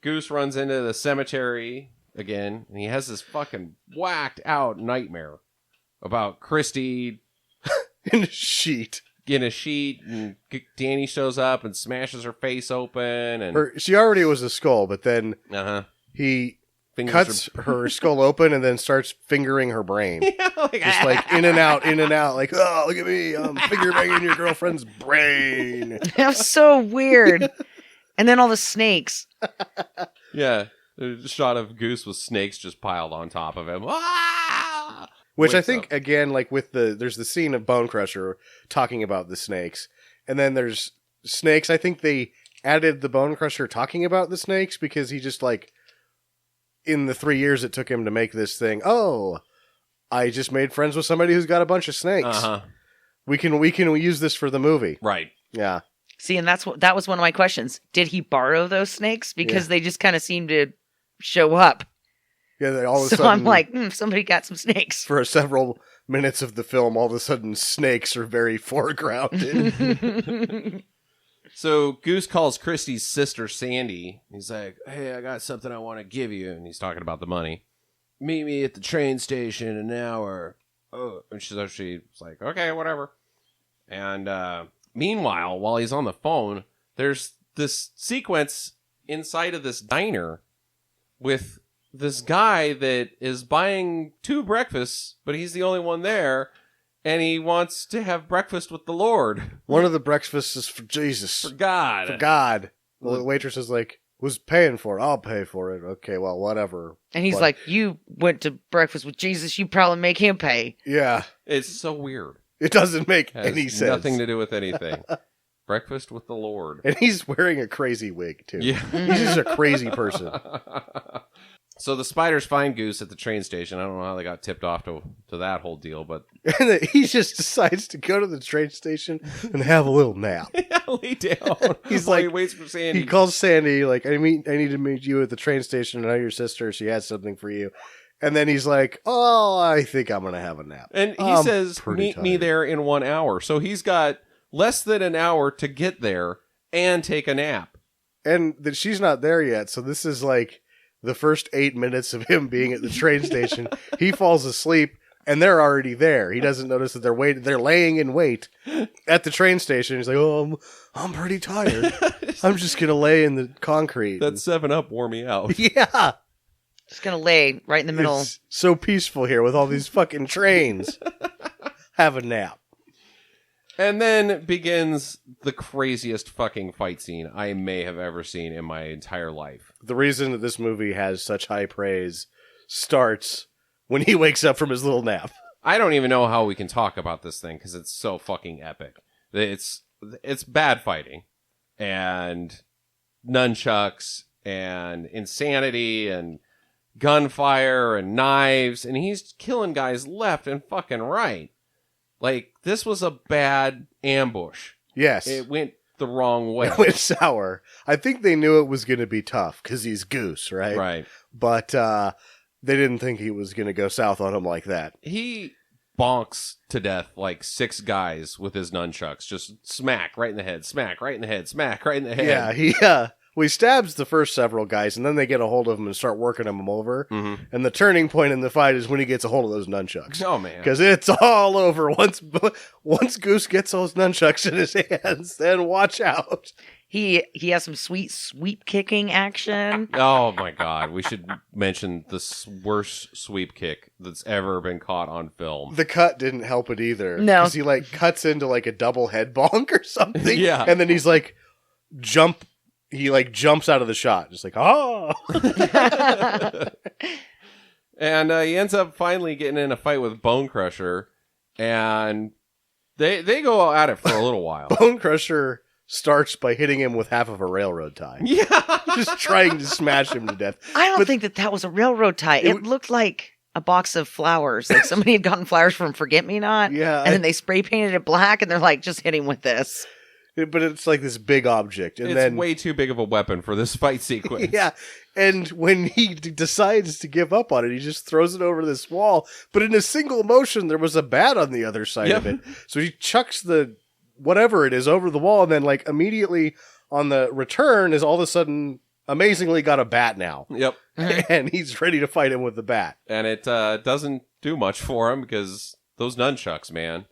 Goose runs into the cemetery again, and he has this fucking whacked out nightmare about Christy In a sheet. in a sheet, and Danny shows up and smashes her face open, and She already was a skull, but then he Fingers cuts her skull open and then starts fingering her brain. Just like in and out, like, oh, look at me, I'm finger banging your girlfriend's brain. That was so weird. And then all the snakes. Yeah, there's a shot of Goose with snakes just piled on top of him. Ah! Which I Wakes think, up. again, like there's the scene of Bone Crusher talking about the snakes, and then there's snakes. I think they added the Bone Crusher talking about the snakes because he just like, in the 3 years it took him to make this thing, oh, I just made friends with somebody who's got a bunch of snakes. Uh-huh. We can use this for the movie. Right. Yeah. See, and that was one of my questions. Did he borrow those snakes? Because they just kind of seem to show up. Yeah, they all of a So sudden, I'm like, somebody got some snakes. for several minutes of the film, all of a sudden snakes are very foregrounded. So Goose calls Christy's sister Sandy. He's like, hey, I got something I want to give you. And he's talking about the money. Meet me at the train station in an hour. Oh, and she's like, okay, whatever. And meanwhile, while he's on the phone, there's this sequence inside of this diner with this guy that is buying 2 breakfasts, but he's the only one there. And he wants to have breakfast with the Lord. One of the breakfasts is for Jesus. For God. For God. Well, the waitress is like, who's paying for it? I'll pay for it. Okay, well, whatever. And he's But- like, you went to breakfast with Jesus. You probably make him pay. Yeah. It's so weird. It doesn't make Has any sense. nothing to do with anything. Breakfast with the Lord. And he's wearing a crazy wig, too. Yeah. He's just a crazy person. So the spiders find Goose at the train station. I don't know how they got tipped off to that whole deal, but And then he just decides to go to the train station and have a little nap. lay down. He's While like- he waits for Sandy. He calls Sandy, like, I need to meet you at the train station. I know your sister. She has something for you. And then he's like, oh, I think I'm going to have a nap. And he I'm says, pretty meet me tired." there in 1 hour. So he's got less than an hour to get there and take a nap. And that she's not there yet. So this is like the first 8 minutes of him being at the train station. He falls asleep and they're already there. He doesn't notice that they're waiting. They're laying in wait at the train station. He's like, oh, I'm pretty tired. I'm just going to lay in the concrete. That 7-Up wore me out. Yeah. Just gonna lay right in the middle. It's so peaceful here with all these fucking trains. Have a nap. And then begins the craziest fucking fight scene I may have ever seen in my entire life. The reason that this movie has such high praise starts when he wakes up from his little nap. I don't even know how we can talk about this thing because it's so fucking epic. It's bad fighting and nunchucks and insanity and gunfire and knives, and he's killing guys left and fucking right. Like, this was a bad ambush. Yes. It went the wrong way. It went sour. I think they knew it was going to be tough because he's Goose, right? Right. But they didn't think he was going to go south on him like that. He bonks to death like 6 guys with his nunchucks. Just smack right in the head, smack right in the head, smack right in the head. Yeah, he stabs the first several guys, and then they get a hold of him and start working him over. Mm-hmm. And the turning point in the fight is when he gets a hold of those nunchucks. Oh, man. Because it's all over. Once Goose gets those nunchucks in his hands, then watch out. He has some sweet sweep kicking action. Oh, my God. We should mention the worst sweep kick that's ever been caught on film. The cut didn't help it either. No. Because he, cuts into, a double head bonk or something. Yeah. And then he's, he jumps out of the shot. Just oh! And he ends up finally getting in a fight with Bone Crusher. And they go at it for a little while. Bone Crusher starts by hitting him with half of a railroad tie. Yeah. Just trying to smash him to death. I don't think that was a railroad tie. It looked like a box of flowers. Like somebody had gotten flowers from Forget-Me-Not. Yeah. And then they spray painted it black, and they're like, just hit him with this. But it's like this big object. And it's then way too big of a weapon for this fight sequence. Yeah. And when he decides to give up on it, he just throws it over this wall. But in a single motion, there was a bat on the other side of it. So he chucks the whatever it is over the wall, and then immediately on the return is all of a sudden amazingly got a bat now. Yep. And he's ready to fight him with the bat. And it doesn't do much for him because those nunchucks, man.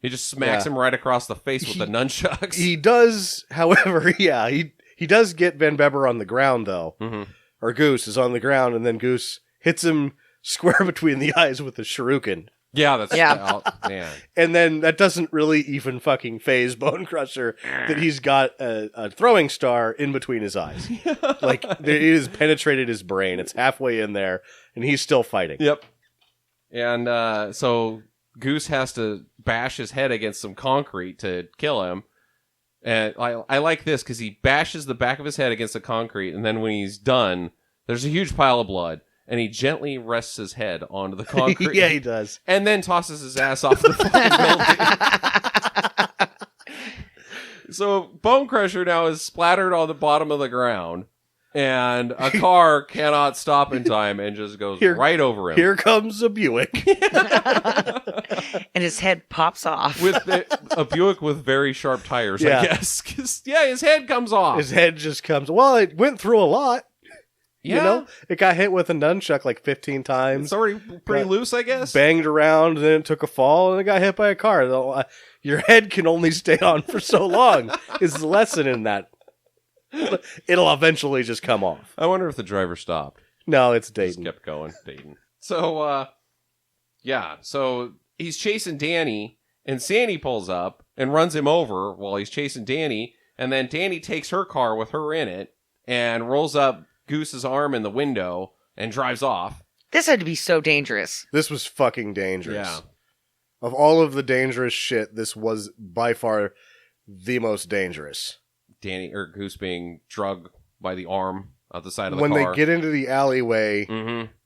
He just smacks him right across the face with the nunchucks. He does, however, he does get Ben Bebber on the ground, though. Mm-hmm. Or Goose is on the ground, and then Goose hits him square between the eyes with a shuriken. Yeah, that's... Yeah. Oh, man. And then that doesn't really even fucking phase Bone Crusher that he's got a throwing star in between his eyes. It has penetrated his brain. It's halfway in there, and he's still fighting. Yep. And so Goose has to bash his head against some concrete to kill him. And I like this because he bashes the back of his head against the concrete, and then when he's done, there's a huge pile of blood. And he gently rests his head onto the concrete. Yeah, he does. And then tosses his ass off the fucking building. So Bone Crusher now is splattered on the bottom of the ground. And a car cannot stop in time and just goes right over him. Here comes a Buick. And his head pops off. With a Buick with very sharp tires, Yeah. I guess. 'Cause, his head comes off. His head just comes. Well, it went through a lot. Yeah. You know? It got hit with a nunchuck 15 times. It's already pretty loose, I guess. Banged around, and then it took a fall, and it got hit by a car. Your head can only stay on for so long, is the lesson in that. It'll eventually just come off. I wonder if the driver stopped. No, it's Just Dayton. kept going. Dayton. So, so he's chasing Danny, and Sandy pulls up and runs him over while he's chasing Danny, and then Danny takes her car with her in it and rolls up Goose's arm in the window and drives off. This had to be so dangerous. This was fucking dangerous. Yeah. Of all of the dangerous shit, this was by far the most dangerous. Danny or Goose being drugged by the arm out the side of the When car. they get into the alleyway,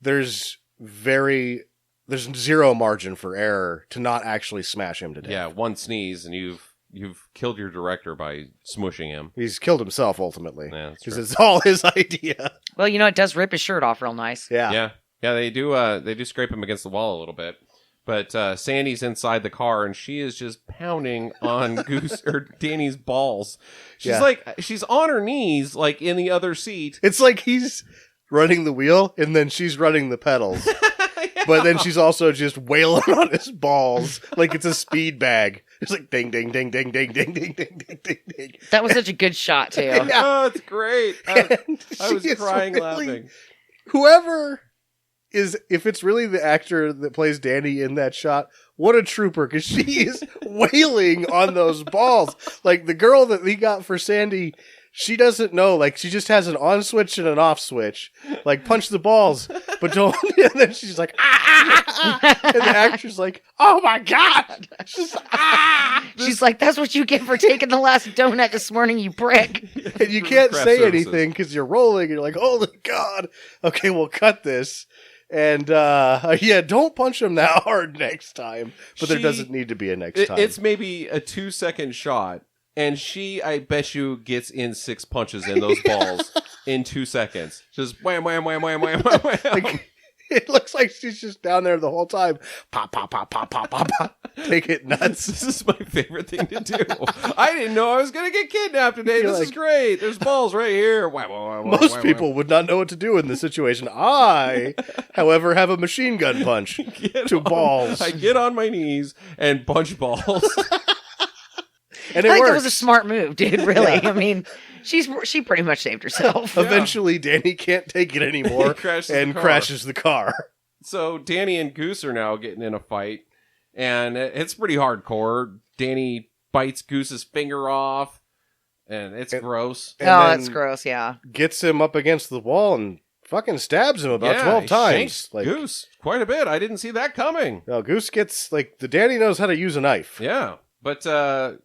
there's zero margin for error to not actually smash him to death. Yeah, one sneeze and you've killed your director by smushing him. He's killed himself ultimately. Yeah, that's because true. it's all his idea. Well, it does rip his shirt off real nice. Yeah. Yeah, they do scrape him against the wall a little bit. But Sandy's inside the car, and she is just pounding on Goose or Danny's balls. She's on her knees, in the other seat. It's like he's running the wheel, and then she's running the pedals. But then she's also just wailing on his balls like it's a speed bag. It's like ding, ding, ding, ding, ding, ding, ding, ding, ding, ding, ding. That was such a good shot, too. Oh, it's great. I was She is crying really- laughing. whoever is, if it's really the actor that plays Danny in that shot, what a trooper, because she is wailing on those balls. Like, the girl that he got for Sandy, she doesn't know. Like, she just has an on switch and an off switch. Like, punch the balls, but don't. And then she's like, ah! And the actor's like, oh my God! She's like, that's what you get for taking the last donut this morning, you prick. And you can't Craft say services. anything because you're rolling. And you're like, holy God. Okay, we'll cut this. And, yeah, don't punch him that hard next time. But there doesn't need to be a next time. It's maybe a 2-second shot. And she, I bet you, gets in 6 punches in those balls in 2 seconds. Just wham, wham, wham, wham, wham, wham, wham. Like, it looks like she's just down there the whole time. Pop, pop, pop, pop, pop, pop, pop. Take it nuts. This is my favorite thing to do. I didn't know I was going to get kidnapped today. You're This is like- great. There's balls right here. Wham, wham, wham, wham, Most wham, people would not know what to do in this situation. I, however, have a machine gun punch Get to on- balls. I get on my knees and punch balls. And I it think works. that was a smart move, dude. Really. I mean, she pretty much saved herself. Eventually, Danny can't take it anymore He crashes and the car. crashes the car. So Danny and Goose are now getting in a fight, and it's pretty hardcore. Danny bites Goose's finger off, and it's gross. And Oh, then that's gross. Yeah. Gets him up against the wall and fucking stabs him about Yeah, 12 he times. shanks Like, Goose quite a bit. I didn't see that coming. no, Goose gets, like, the Danny knows how to use a knife. Yeah, but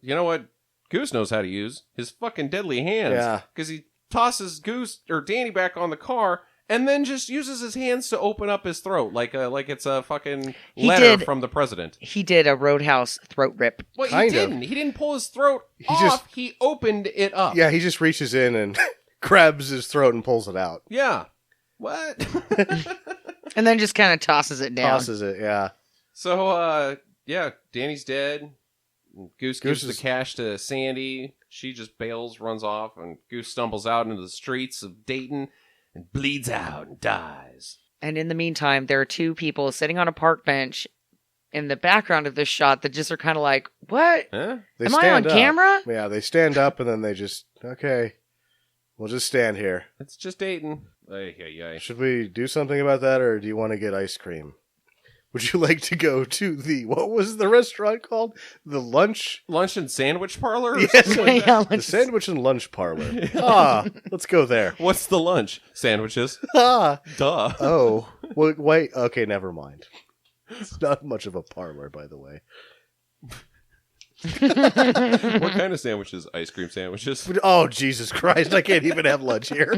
you know what? Goose knows how to use his fucking deadly hands. Yeah. Because he tosses Goose or Danny back on the car, and then just uses his hands to open up his throat like it's a fucking He letter did- from the president. He did a Roadhouse throat rip. Well, he Kind of. didn't. He didn't pull his throat off. just- He opened it up. Yeah, he just reaches in and grabs his throat and pulls it out. Yeah. What? And then just kind of tosses it down. Tosses it, yeah. So, yeah, Danny's dead. Goose gives Goose is- the cash to Sandy. She just bails, runs off, and Goose stumbles out into the streets of Dayton and bleeds out and dies. And in the meantime, there are two people sitting on a park bench in the background of this shot that just are kind of like, what? Huh? They Am I on stand up. camera? Yeah, they stand up and then they just, okay, we'll just stand here. It's just Dayton. Ay, ay, ay. Should we do something about that, or do you want to get ice cream? Would you like to go to the, what was the restaurant called? The lunch? Lunch and sandwich parlor? Or Yes. something like that? Yeah, The let's- sandwich and lunch parlor. Ah, let's go there. What's the lunch? Sandwiches. Ah, Duh. oh, well, wait, okay, never mind. It's not much of a parlor, by the way. What kind of sandwiches? Ice cream sandwiches. Oh, Jesus Christ, I can't even have lunch here.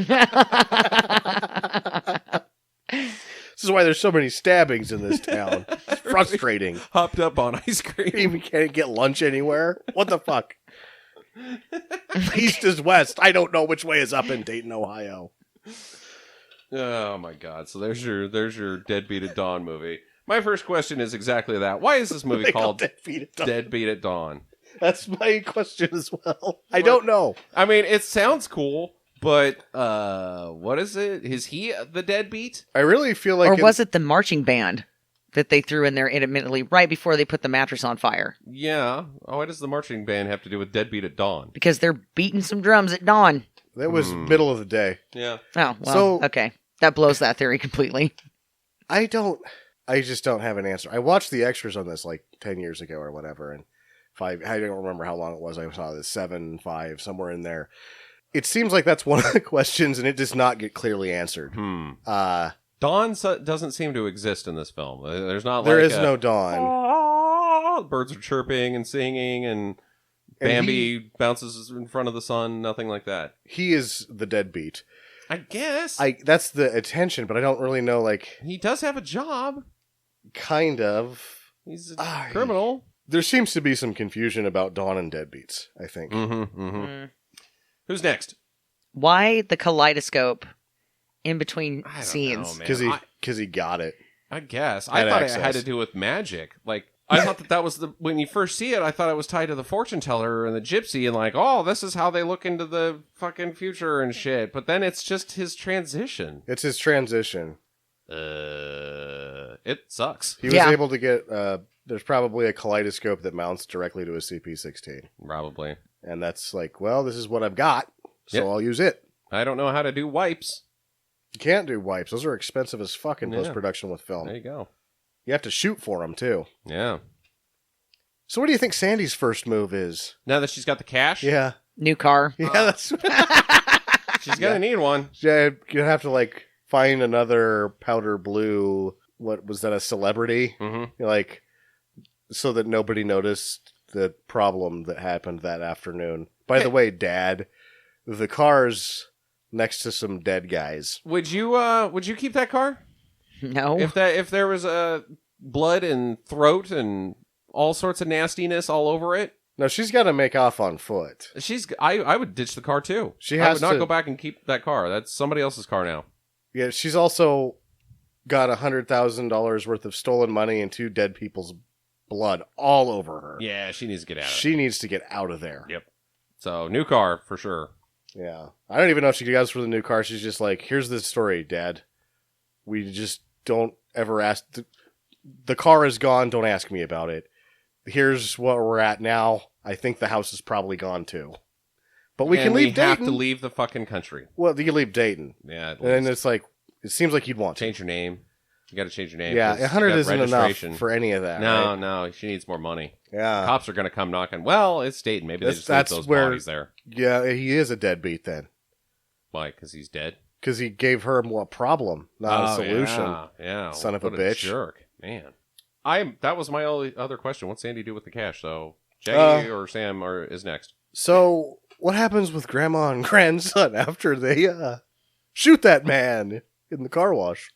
This is why there's so many stabbings in this town. It's frustrating. Hopped up on ice cream. You even can't get lunch anywhere. What the fuck? East is west. I don't know which way is up in Dayton, Ohio. Oh my god. So there's your Deadbeat at Dawn movie. My first question is exactly that. Why is this movie They call called Deadbeat at Dawn. Deadbeat at Dawn? That's my question as well. I don't know. I mean, it sounds cool, but what is it? Is he the deadbeat? I really feel like or was it the marching band that they threw in there intermittently right before they put the mattress on fire? Yeah. Oh, what does the marching band have to do with Deadbeat at Dawn? Because they're beating some drums at dawn. that was middle of the day. Yeah. Oh, well, So- okay. That blows that theory completely. I just don't have an answer. I watched the extras on this like 10 years ago or whatever, and I don't remember how long it was. I saw this 7, 5, somewhere in there. It seems like that's one of the questions, and it does not get clearly answered. Dawn doesn't seem to exist in this film. There's not There like is no dawn. birds are chirping and singing, and And Bambi bounces in front of the sun. Nothing like that. He is the deadbeat. I guess. That's the attention, but I don't really know, like, He does have a job. kind of. He's a criminal. There seems to be some confusion about Dawn and deadbeats, I think. Who's next? Why the kaleidoscope in between I don't scenes? know, man. Because he got it. I guess. I Had thought access. it had to do with magic. Like, I thought that was when you first see it, I thought it was tied to the fortune teller and the gypsy and like, oh, this is how they look into the fucking future and shit. But then it's just his transition. It's his transition. It sucks. He was Yeah. able to get, there's probably a kaleidoscope that mounts directly to a CP16. Probably. And that's like, well, this is what I've got, so Yep. I'll use it. I don't know how to do wipes. You can't do wipes. Those are expensive as fuck in post-production with film. There you go. You have to shoot for them, too. Yeah. So what do you think Sandy's first move is? Now that she's got the cash? Yeah. New car. Yeah, that's... She's going to need one. Yeah, you'd have to, like, find another powder blue... What was that, a celebrity? Mm-hmm. Like, so that nobody noticed the problem that happened that afternoon. By the way, Dad, the car's next to some dead guys. Would you keep that car? No. If there was blood and throat and all sorts of nastiness all over it? No, she's got to make off on foot. I would ditch the car too. I would not go back and keep that car. That's somebody else's car now. Yeah, she's also got $100,000 worth of stolen money and 2 dead people's blood all over her. Yeah, she needs to get out of there. She needs to get out of there. Yep. So, new car, for sure. Yeah. I don't even know if she goes for the new car. She's just like, here's the story, Dad. We just don't ever ask. The car is gone. Don't ask me about it. Here's what we're at now. I think the house is probably gone too. But we can leave Dayton. We have to leave the fucking country. Well, you can leave Dayton. Yeah. And then it's like, it seems like you'd want to. Change your name. You got to change your name. Yeah, 100 isn't enough for any of that. No, right? no, she needs more money. Yeah. Cops are going to come knocking. Well, it's Dayton. Maybe they just leave those bodies there. Yeah, he is a deadbeat then. Why? Because he's dead? Because he gave her a problem, not a solution. Yeah. Son of a bitch. Jerk. Man. That was my only other question. What's Sandy do with the cash? So, Jackie or Sam is next. So, what happens with Grandma and Grandson after they shoot that man in the car wash?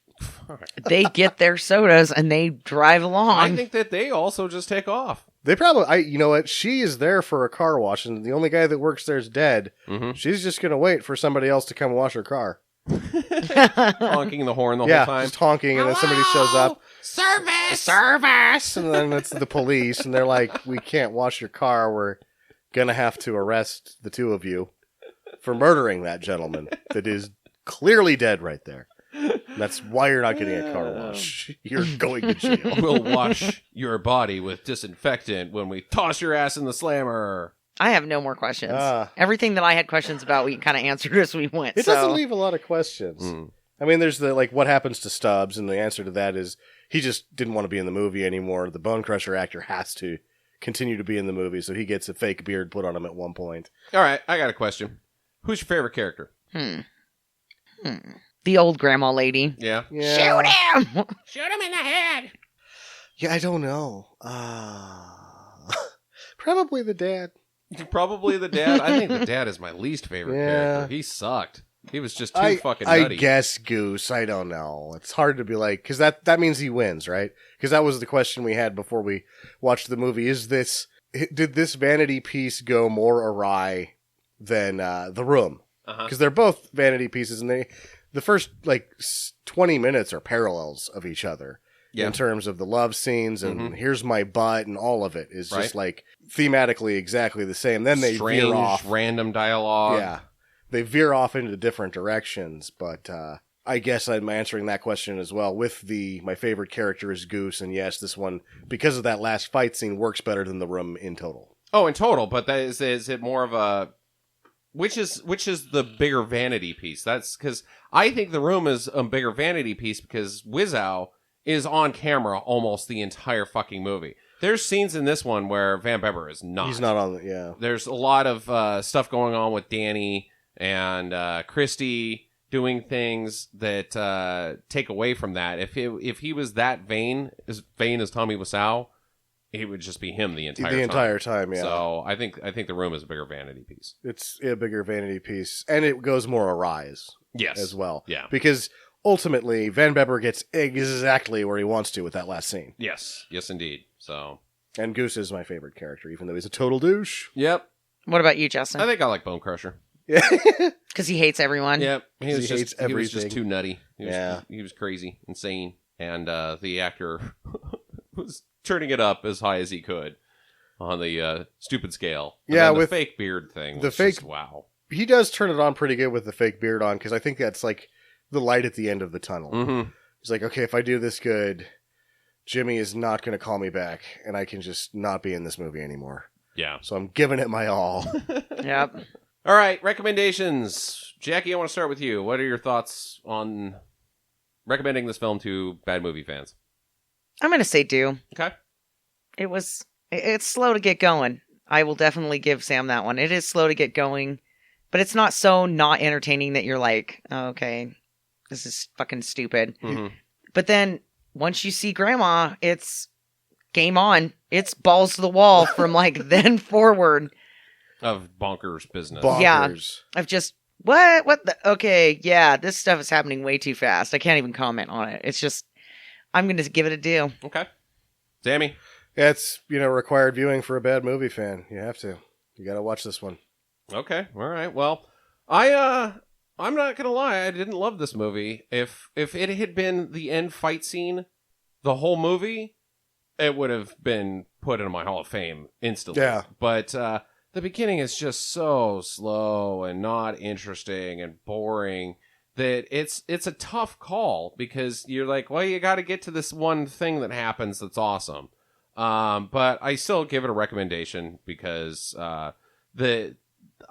They get their sodas and they drive along. I think that they also just take off. They probably, you know what? She is there for a car wash, and the only guy that works there is dead. Mm-hmm. She's just going to wait for somebody else to come wash her car. Honking the horn the whole time. Just honking, and then somebody shows up. Service! And then it's the police, and they're like, we can't wash your car. We're going to have to arrest the 2 of you for murdering that gentleman that is clearly dead right there. That's why you're not getting a car wash. You're going to jail. We'll wash your body with disinfectant when we toss your ass in the slammer. I have no more questions. Everything that I had questions about, we kind of answered as we went. It doesn't leave a lot of questions. I mean, there's the, like, what happens to Stubbs, and the answer to that is he just didn't want to be in the movie anymore. The Bone Crusher actor has to continue to be in the movie, so he gets a fake beard put on him at one point. All right, I got a question. Who's your favorite character? The old grandma lady. Yeah. Shoot him! Shoot him in the head! Yeah, I don't know. Probably the dad. Probably the dad. I think the dad is my least favorite character. He sucked. He was just too fucking nutty. I guess Goose. I don't know. It's hard to be like, because that means he wins, right? Because that was the question we had before we watched the movie. Did this vanity piece go more awry than The Room? Because they're both vanity pieces, and the first, like, 20 minutes are parallels of each other in terms of the love scenes, and here's my butt, and all of it is just, like, thematically exactly the same. Then they veer off. Random dialogue. Yeah. They veer off into different directions, but I guess I'm answering that question as well. My favorite character is Goose, and yes, this one, because of that last fight scene, works better than The Room in total. Oh, in total, but is it more of a... Which is the bigger vanity piece? That's because I think The Room is a bigger vanity piece because Wizow is on camera almost the entire fucking movie. There's scenes in this one where Van Bebber is not. He's not on. Yeah. There's a lot of stuff going on with Danny and Christy doing things that take away from that. If he was that vain as Tommy Wiseau, it would just be him the entire time. Yeah. So I think The Room is a bigger vanity piece. It's a bigger vanity piece, and it goes more awry as well. Yeah. Because ultimately, Van Bebber gets exactly where he wants to with that last scene. Yes, indeed. So. And Goose is my favorite character, even though he's a total douche. Yep. What about you, Justin? I think I like Bone Crusher. Yeah. Because he hates everyone. Yep. He hates everything. He was just too nutty. Yeah. He was crazy, insane, and the actor was turning it up as high as he could on the stupid scale. And yeah, with with the fake beard thing. The fake, wow. He does turn it on pretty good with the fake beard on, because I think that's like the light at the end of the tunnel. Mm-hmm. He's like, okay, if I do this good, Jimmy is not going to call me back, and I can just not be in this movie anymore. Yeah. So I'm giving it my all. Yep. All right, recommendations. Jackie, I want to start with you. What are your thoughts on recommending this film to bad movie fans? I'm going to say do. Okay. It's slow to get going. I will definitely give Sam that one. It is slow to get going, but it's not so not entertaining that you're like, oh, okay, this is fucking stupid. Mm-hmm. But then once you see Grandma, it's game on. It's balls to the wall from like then forward. Of bonkers business. Bonkers. Yeah. I've just, what the, okay, yeah, this stuff is happening way too fast. I can't even comment on it. It's just, I'm going to give it a do. Okay. Sammy? Yeah, it's, required viewing for a bad movie fan. You have to. You got to watch this one. Okay. All right. Well, I'm not going to lie. I didn't love this movie. If it had been the end fight scene, the whole movie, it would have been put in my Hall of Fame instantly. Yeah. But the beginning is just so slow and not interesting and boring that it's a tough call because you're like, well, you got to get to this one thing that happens that's awesome. But I still give it a recommendation because the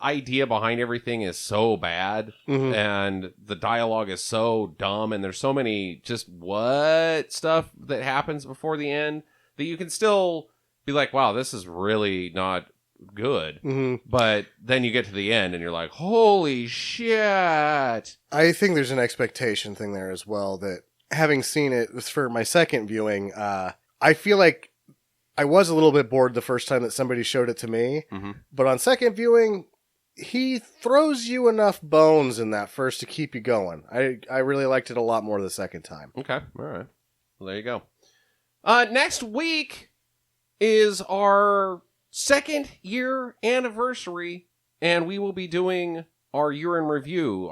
idea behind everything is so bad and the dialogue is so dumb and there's so many just what stuff that happens before the end that you can still be like, wow, this is really not good. But then you get to the end and you're like, holy shit. I think there's an expectation thing there as well that having seen it for my second viewing, I feel like I was a little bit bored the first time that somebody showed it to me, but on second viewing, he throws you enough bones in that first to keep you going. I really liked it a lot more the second time. Okay, all right. Well, there you go. Next week is our second year anniversary, and we will be doing our year in review,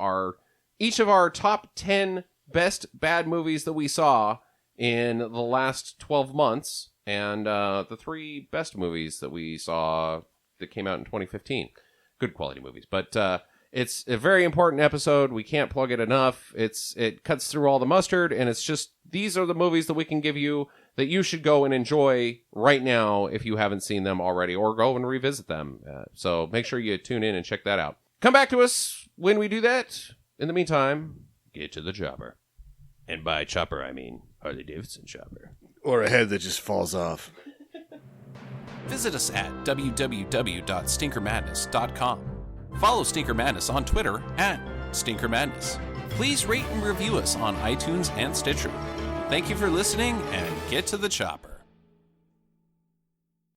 each of our top 10 best bad movies that we saw in the last 12 months. And the 3 best movies that we saw that came out in 2015. Good quality movies. But it's a very important episode. We can't plug it enough. It cuts through all the mustard, and it's just, these are the movies that we can give you that you should go and enjoy right now if you haven't seen them already, or go and revisit them. So make sure you tune in and check that out. Come back to us when we do that. In the meantime, get to the chopper. And by chopper, I mean Harley-Davidson chopper. Or a head that just falls off. Visit us at www.stinkermadness.com. Follow Stinker Madness on Twitter at Stinker Madness. Please rate and review us on iTunes and Stitcher. Thank you for listening, and get to the chopper.